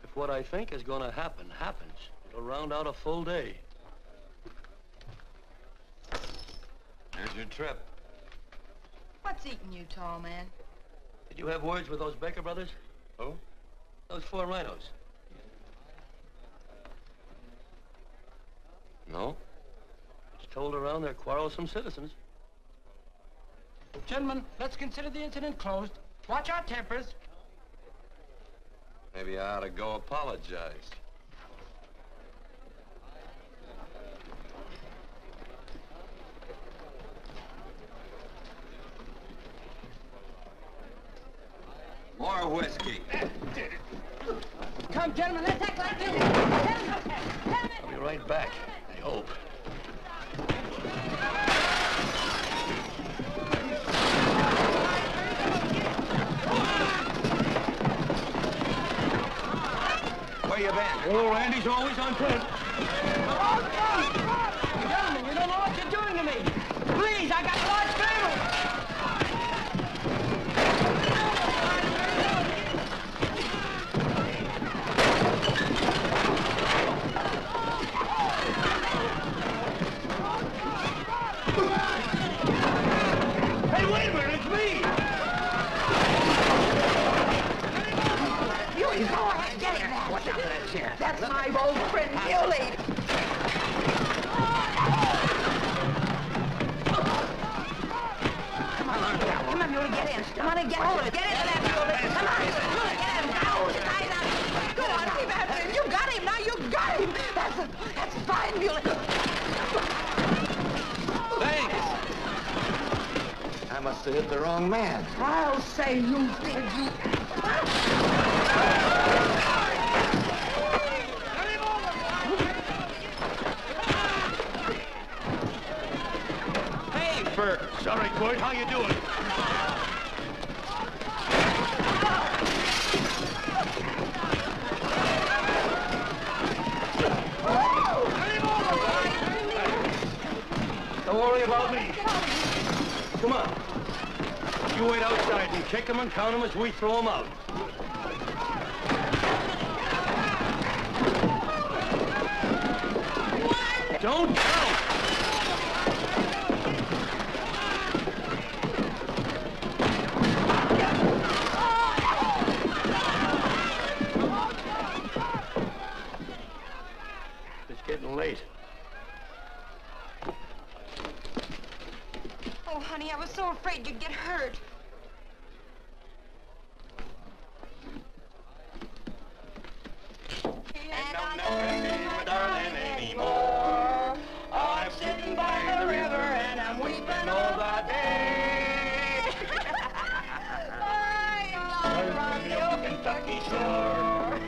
If what I think is going to happen happens, it'll round out a full day. Here's your trip. What's eating you, tall man? Did you have words with those Baker brothers? Oh? Those 4 rhinos. No? It's told around they're quarrelsome citizens. Gentlemen, let's consider the incident closed. Watch our tempers. Maybe I ought to go apologize. More whiskey. Come, gentlemen, let's act like this. I'll be right back, I hope. Where you been? Oh, Randy's always on point. Gentlemen, you don't know what you're doing to me. Please, I got a large family. Hey, wait a minute, it's me! Muley, go ahead, get him. Watch out for that chair. That's my old friend, Muley. Come on, Muley, get in. Come on and get hold of it. Get into that, Muley. Come on. Muley, get him. Go. Tie it up. Go on, keep after him. You got him. Now you got him. That's fine, Muley. Thanks. I must have hit the wrong man. I'll say you did, you. Hey, Bert. Sorry, Quirt. How you doing? Don't worry about me. Come on. You wait outside and kick them and count them as we throw them out. Don't count! It's getting late. Oh, honey, I was so afraid you'd get hurt. And I'll never see my darling anymore. I'm sitting by the river and I'm weeping all the day. From the old Kentucky shore.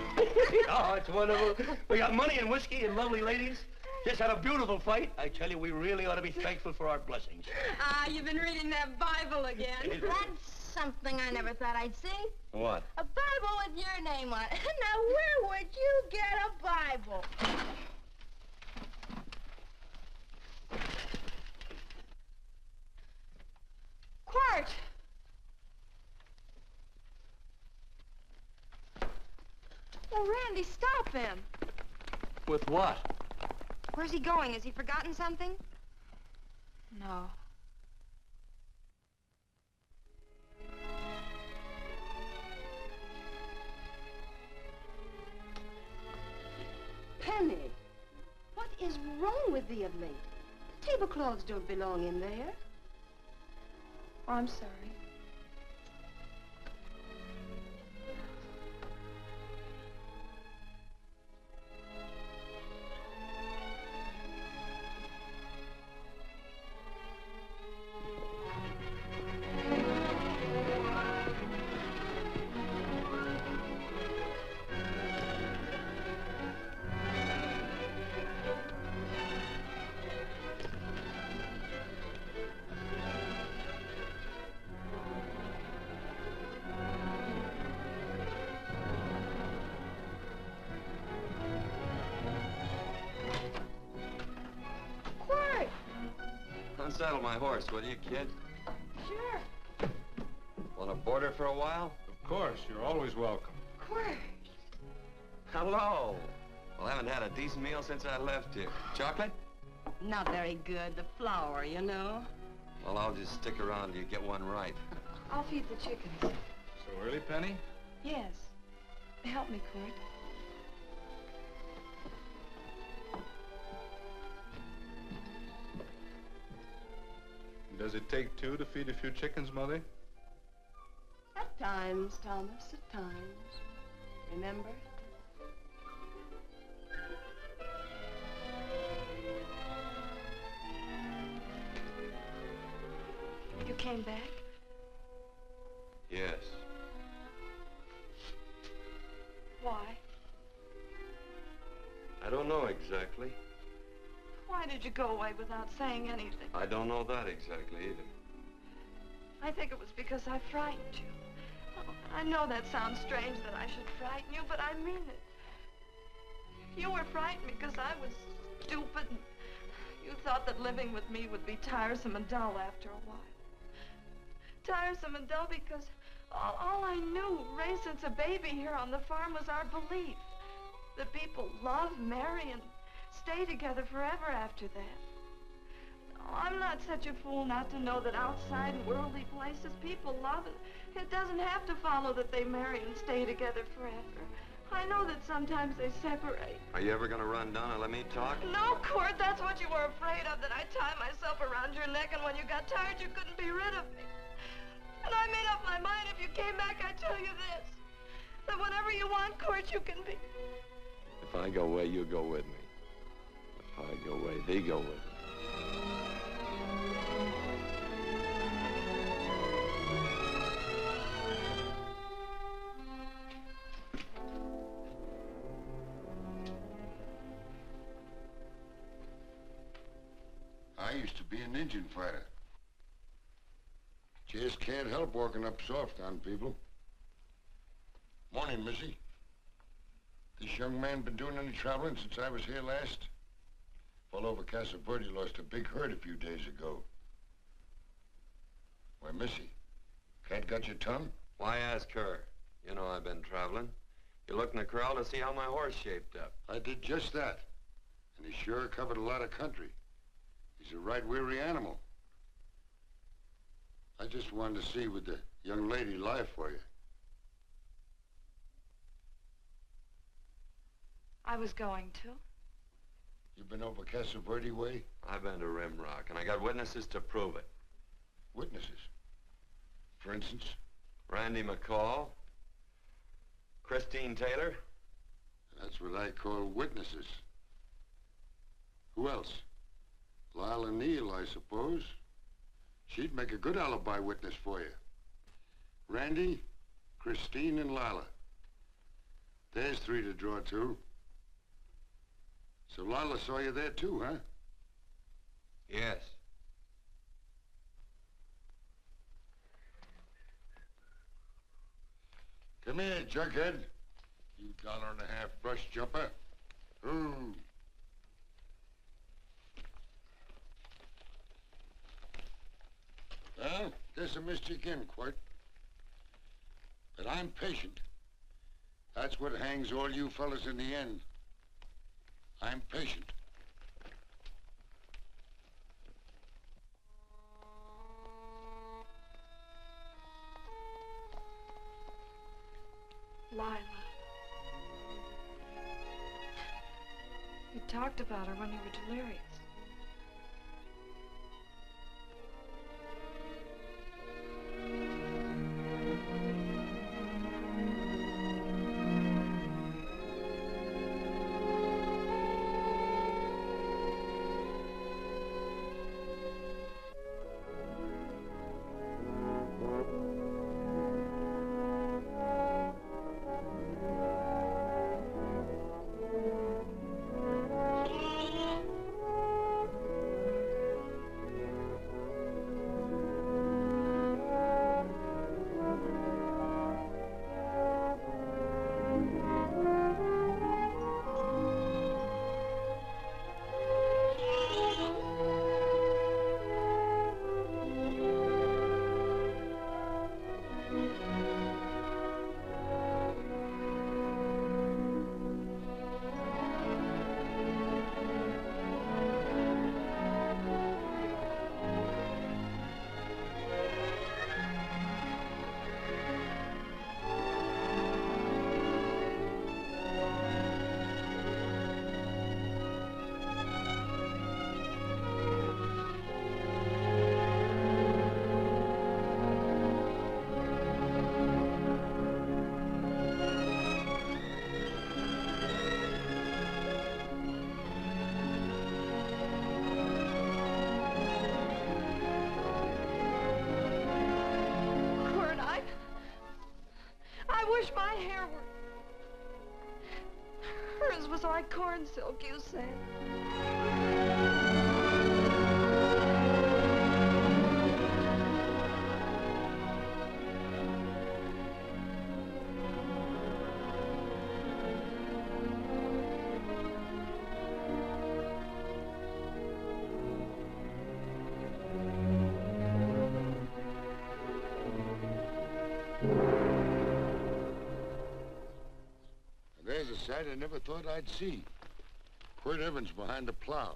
Oh, it's wonderful. We got money and whiskey and lovely ladies. Just had a beautiful fight. I tell you, we really ought to be thankful for our blessings. Ah, you've been reading that Bible again. That's something I never thought I'd see. What? A Bible with your name on it. Now, where would you get a Bible? Quirt! Oh, Randy, stop him. With what? Where's he going? Has he forgotten something? No. Penny, what is wrong with thee of late? Tablecloths don't belong in there. Oh, I'm sorry. Unsaddle my horse, will you, kid? Sure. Want to board her for a while? Of course, you're always welcome. Quirt. Hello. Well, I haven't had a decent meal since I left here. Chocolate? Not very good. The flour, you know. Well, I'll just stick around till you get one right. I'll feed the chickens. So early, Penny? Yes. Help me, Quirt. Does it take two to feed a few chickens, Mother? At times, Thomas, at times. Remember? You came back? Yes. Why? I don't know exactly. Why did you go away without saying anything? I don't know that exactly either. I think it was because I frightened you. Oh, I know that sounds strange that I should frighten you, but I mean it. You were frightened because I was stupid, and you thought that living with me would be tiresome and dull after a while. Tiresome and dull because all I knew, raised since a baby here on the farm, was our belief that people love, marry, and stay together forever after that. Oh, I'm not such a fool not to know that outside in worldly places people love, and it doesn't have to follow that they marry and stay together forever. I know that sometimes they separate. Are you ever gonna run down and let me talk? No, Quirt, that's what you were afraid of, that I'd tie myself around your neck, and when you got tired, you couldn't be rid of me. And I made up my mind, if you came back, I'd tell you this, that whenever you want, Quirt, you can be. If I go away, you go with me. If I go away, they go with me. I used to be an Indian fighter. Just can't help walking up soft on people. Morning, Missy. This young man been doing any traveling since I was here last? Fellow over Casa Verde lost a big herd a few days ago. Why, Missy, cat got your tongue? Why ask her? You know I've been traveling. You looked in the corral to see how my horse shaped up. I did just that. And he sure covered a lot of country. He's a right weary animal. I just wanted to see would the young lady lie for you. I was going to. You been over Casa Verde way? I've been to Rimrock, and I got witnesses to prove it. Witnesses? For instance? Randy McCall, Christine Taylor. That's what I call witnesses. Who else? Lila Neal, I suppose. She'd make a good alibi witness for you. Randy, Christine, and Lila. There's three to draw to. So Lila saw you there too, huh? Yes. Come here, jughead. You $1.50 brush jumper. Ooh. Well, guess I missed you again, Quirt. But I'm patient. That's what hangs all you fellas in the end. I'm patient. Lila. You talked about her when you were delirious. Yours was like corn silk, you said. There's a sight I never thought I'd see. Quirt Evans behind the plow.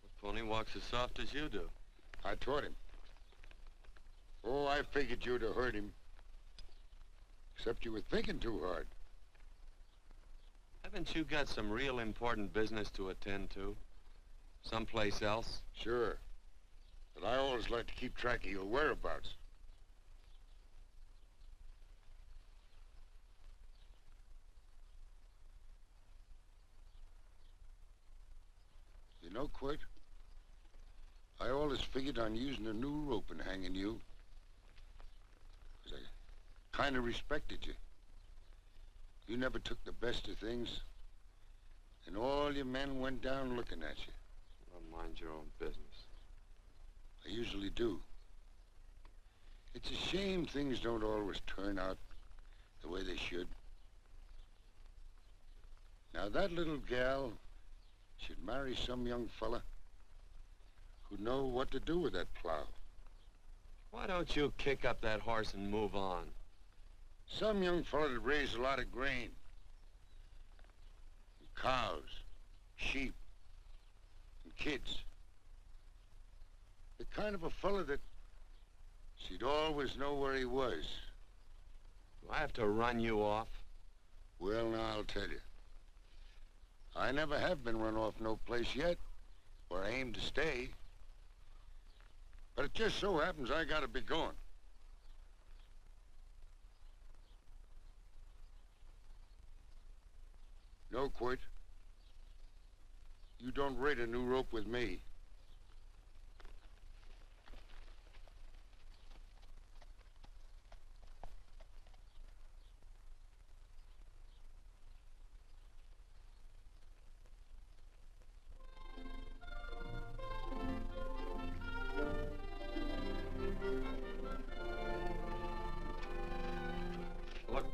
The pony walks as soft as you do. I taught him. Oh, I figured you'd have hurt him. Except you were thinking too hard. Haven't you got some real important business to attend to? Someplace else? Sure. But I always like to keep track of your whereabouts. You know, Quirt, I always figured on using a new rope and hanging you. 'Cause I kind of respected you. You never took the best of things, and all your men went down looking at you. Well, mind your own business. I usually do. It's a shame things don't always turn out the way they should. Now, that little gal should marry some young fella who'd know what to do with that plow. Why don't you kick up that horse and move on? Some young fella that raised a lot of grain. And cows, sheep, and kids. The kind of a fella that she'd always know where he was. Do I have to run you off? Well, now, I'll tell you. I never have been run off no place yet, where I aim to stay. But it just so happens I gotta be going. No, Quirt. You don't rate a new rope with me. Look,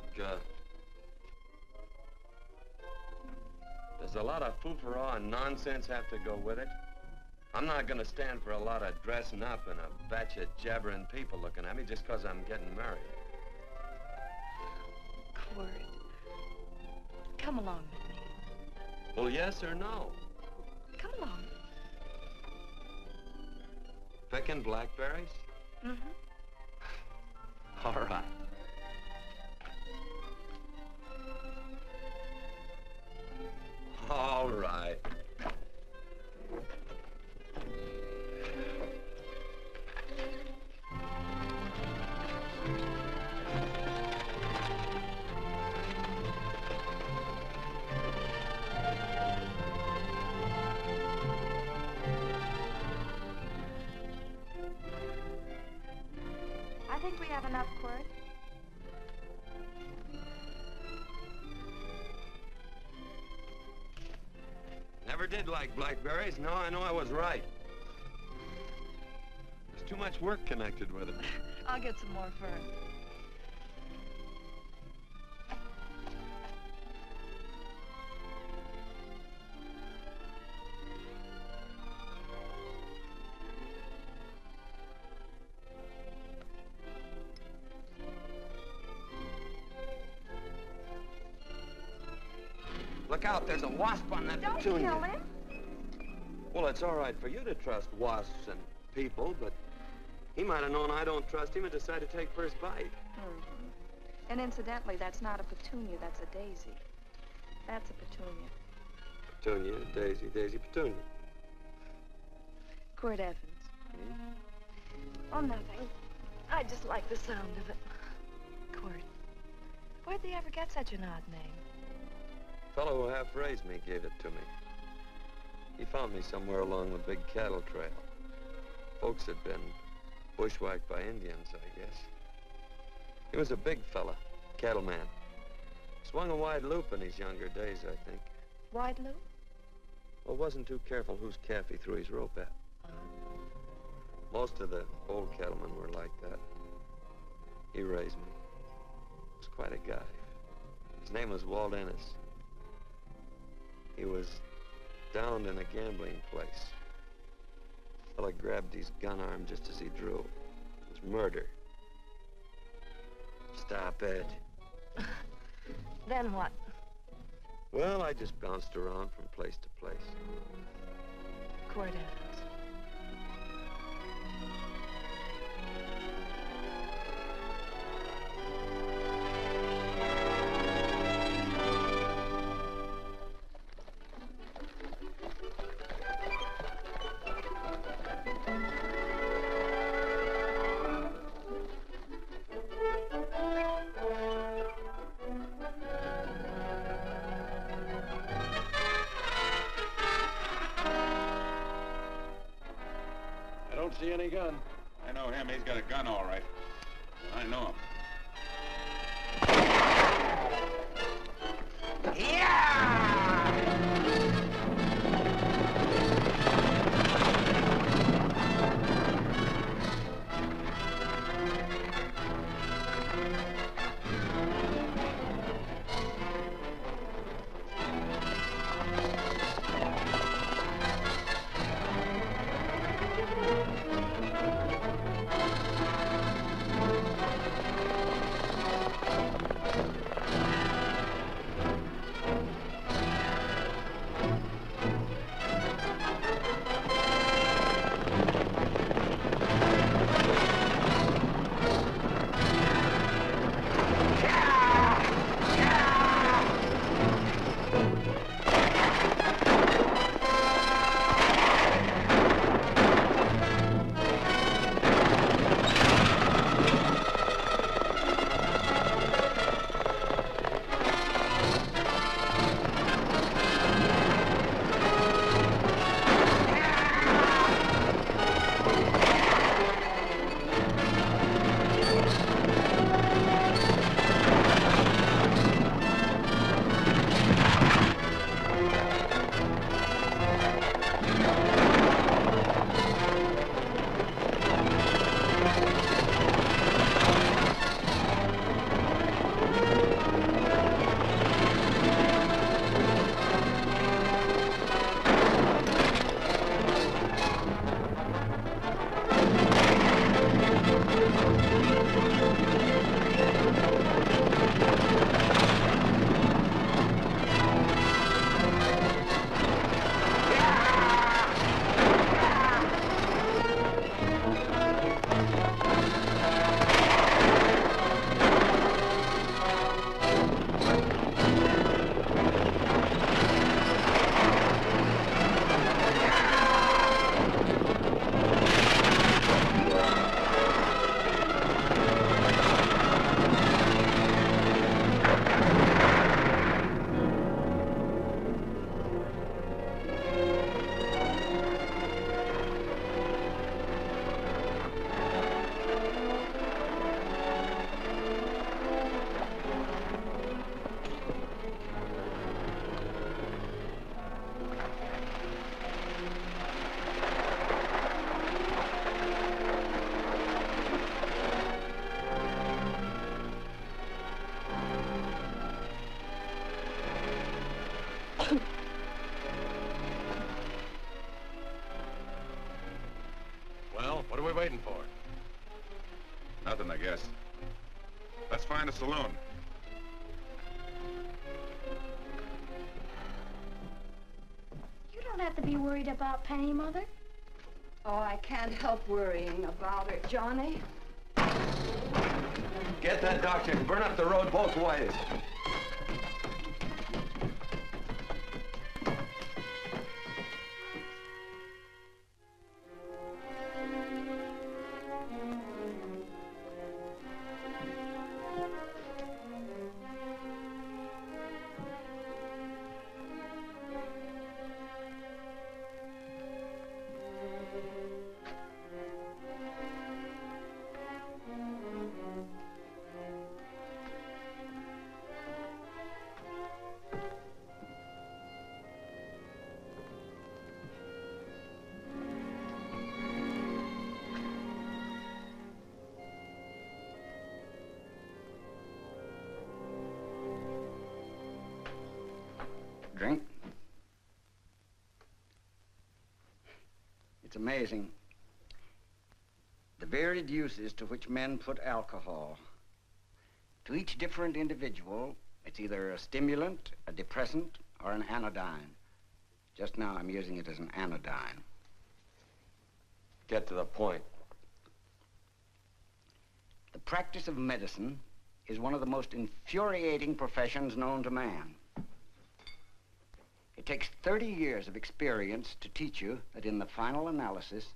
there's a lot of foo-for-ah and nonsense have to go with it. I'm not gonna stand for a lot of dressing up and a batch of jabbering people looking at me just 'cause I'm getting married. Quirt, come along with me. Well, yes or no? Come along. Picking blackberries? Mm-hmm. All right. All right. I think we have enough, Quirt. Never did like blackberries. Now I know I was right. There's too much work connected with it. I'll get some more fern. Look out, there's a wasp on that Don't petunia. kill him. Well, it's all right for you to trust wasps and people, but he might have known I don't trust him and decided to take first bite. Mm-hmm. And incidentally, that's not a petunia, that's a daisy. That's a petunia. Petunia, daisy, daisy, petunia. Quirt Evans. Oh, nothing. I just like the sound of it. Quirt. Where'd they ever get such an odd name? The fellow who half-raised me gave it to me. He found me somewhere along the big cattle trail. Folks had been bushwhacked by Indians, I guess. He was a big fella, cattleman. Swung a wide loop in his younger days, I think. Wide loop? Well, wasn't too careful whose calf he threw his rope at. Most of the old cattlemen were like that. He raised me. He was quite a guy. His name was Walt Ennis. He was downed in a gambling place. A fella grabbed his gun arm just as he drew. It was murder. Stop it. Then what? Well, I just bounced around from place to place. Quirt Evans. See any gun? I know him. He's got a gun, all right. I know him. What are we waiting for? Nothing, I guess. Let's find a saloon. You don't have to be worried about Penny, Mother. Oh, I can't help worrying about her, Johnny. Get that doctor and burn up the road both ways. drink. It's amazing. The varied uses to which men put alcohol. To each different individual, it's either a stimulant, a depressant, or an anodyne. Just now, I'm using it as an anodyne. Get to the point. The practice of medicine is one of the most infuriating professions known to man. It takes 30 years of experience to teach you that in the final analysis,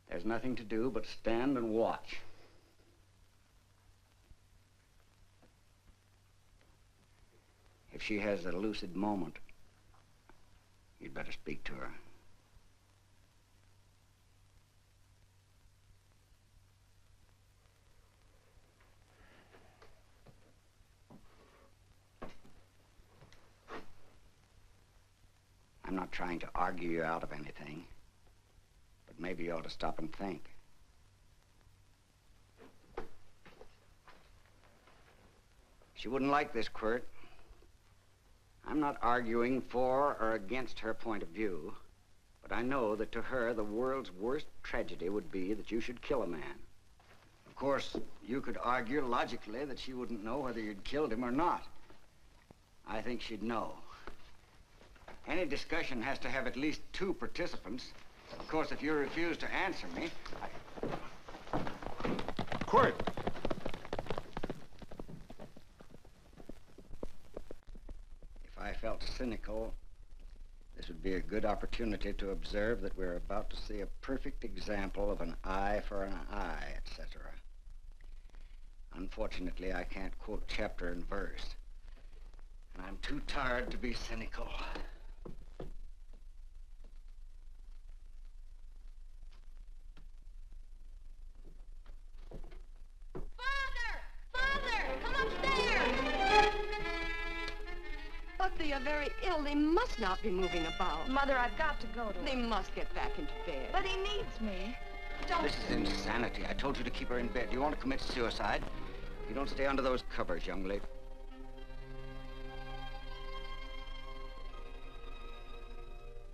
there's nothing to do but stand and watch. If she has a lucid moment, you'd better speak to her. I'm not trying to argue you out of anything, but maybe you ought to stop and think. She wouldn't like this, Quirt. I'm not arguing for or against her point of view, but I know that to her, the world's worst tragedy would be that you should kill a man. Of course, you could argue logically that she wouldn't know whether you'd killed him or not. I think she'd know. Any discussion has to have at least 2 participants. Of course, if you refuse to answer me, Quirt! If I felt cynical, this would be a good opportunity to observe that we're about to see a perfect example of an eye for an eye, etc. Unfortunately, I can't quote chapter and verse, and I'm too tired to be cynical. But they are very ill. They must not be moving about. Mother, I've got to go to They must get back into bed. But he needs me. Don't... This is insanity. I told you to keep her in bed. Do you want to commit suicide? You don't stay under those covers, young lady.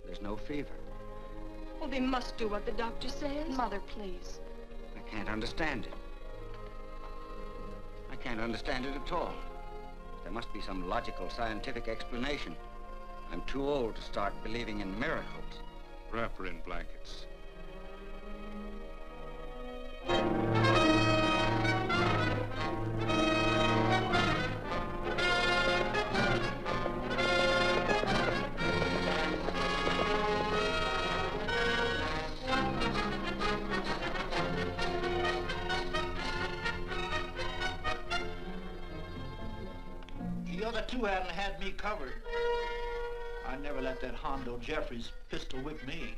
There's no fever. Well, they must do what the doctor says. Mother, please. I can't understand it. I can't understand it at all. There must be some logical, scientific explanation. I'm too old to start believing in miracles. Wrap her in blankets. The other 2 hadn't had me covered. I never let that Hondo Jeffries pistol whip me.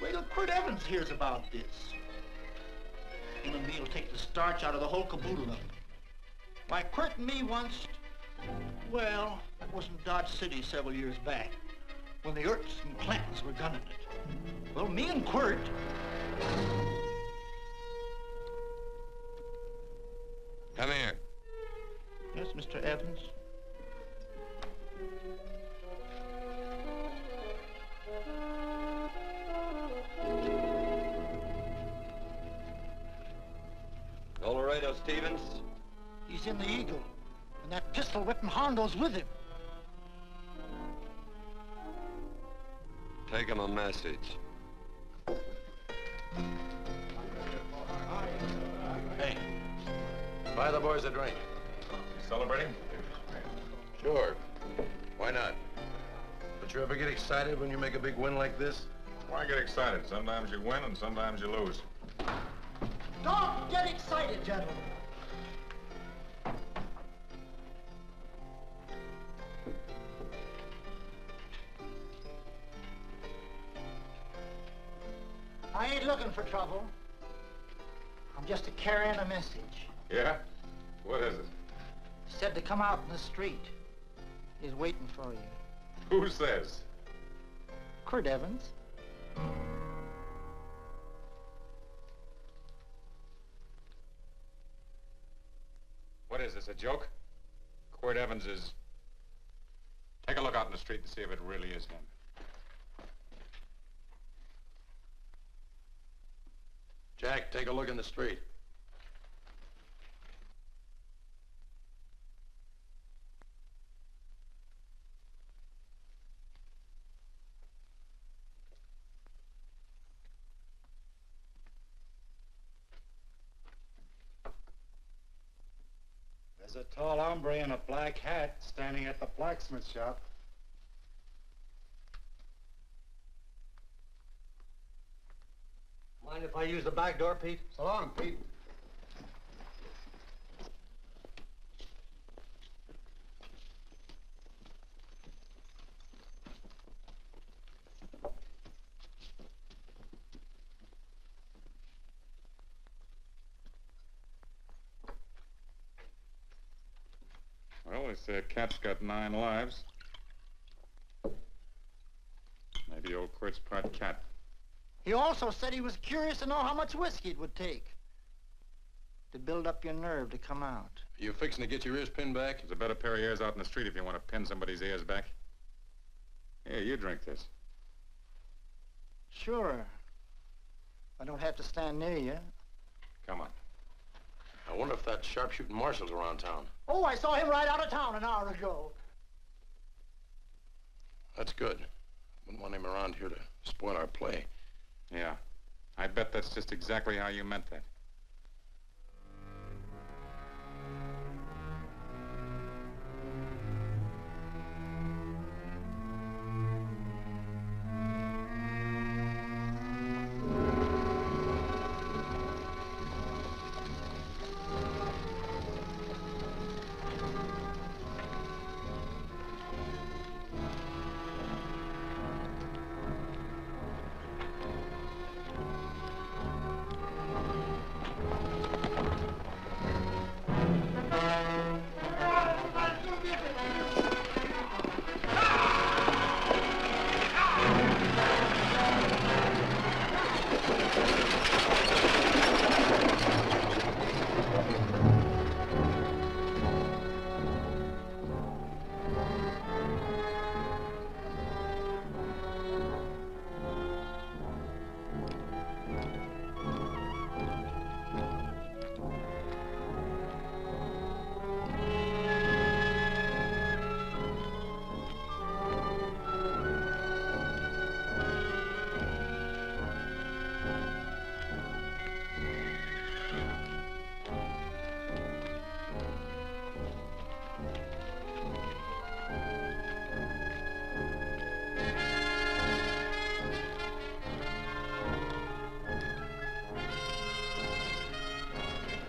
Wait till Quirt Evans hears about this. Him and me'll take the starch out of the whole caboodle of it. Why, Quirt and me once, well, that was in Dodge City several years back, when the Erts and Clantons were gunning it. Well, me and Quirt... Come here. Yes, Mr. Evans? Laredo Stevens? He's in the Eagle, and that pistol-whipping Hondo's with him. Take him a message. Hey, buy the boys a drink. Celebrating? Sure. Why not? Don't you ever get excited when you make a big win like this? Why get excited? Sometimes you win and sometimes you lose. Don't get excited, gentlemen. I ain't looking for trouble. I'm just carrying a message. Yeah? What is it? Said to come out in the street. He's waiting for you. Who says? Quirt Evans. What is this, a joke? Quirt Evans is... Take a look out in the street and see if it really is him. Jack, take a look in the street. There's a tall hombre in a black hat standing at the blacksmith shop. Mind if I use the back door, Pete? So long, Pete. Well, they say a cat's got 9 lives. Maybe old Quirt's part cat. He also said he was curious to know how much whiskey it would take to build up your nerve to come out. Are you fixing to get your ears pinned back? There's a better pair of ears out in the street if you want to pin somebody's ears back. Here, you drink this. Sure. I don't have to stand near you. Come on. I wonder if that sharpshooting marshal's around town. Oh, I saw him ride out of town an hour ago. That's good. Wouldn't want him around here to spoil our play. Yeah. I bet that's just exactly how you meant that.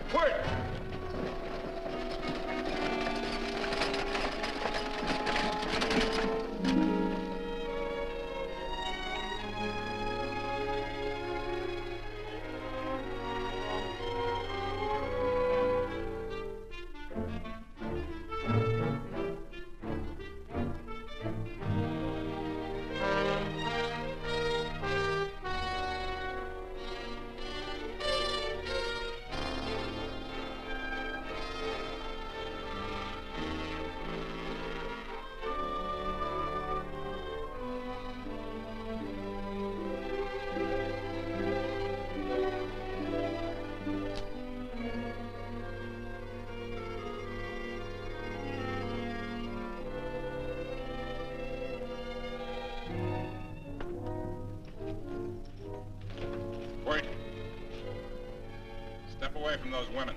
Quirt! Wait. Step away from those women.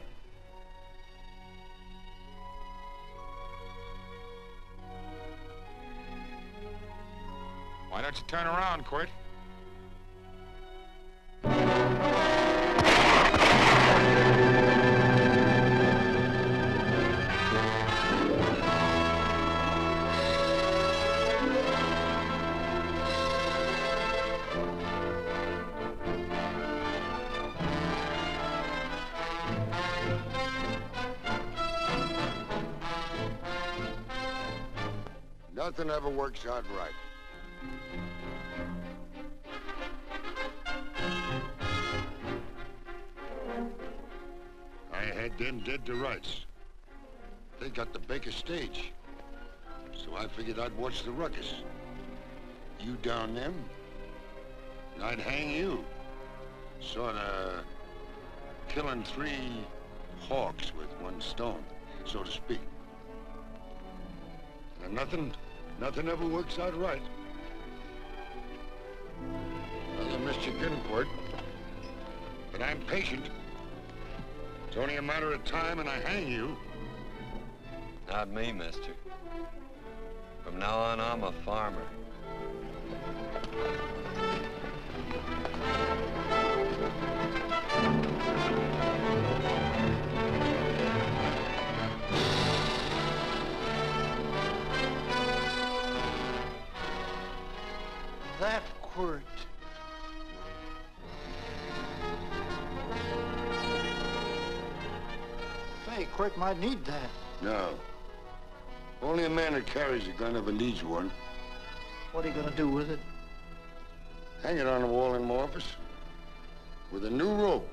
Why don't you turn around, Quirt? Nothing ever works out right. I had them dead to rights. They got the Baker stage. So I figured I'd watch the ruckus. You down them, and I'd hang you. Sorta killing 3 hawks with 1 stone, so to speak. And nothing ever works out right. Well, I missed your gun, Quirt. But I'm patient. It's only a matter of time and I hang you. Not me, mister. From now on, I'm a farmer. That Quirt. Say, Quirt might need that. No. Only a man that carries a gun ever needs one. What are you gonna do with it? Hang it on the wall in my office with a new rope.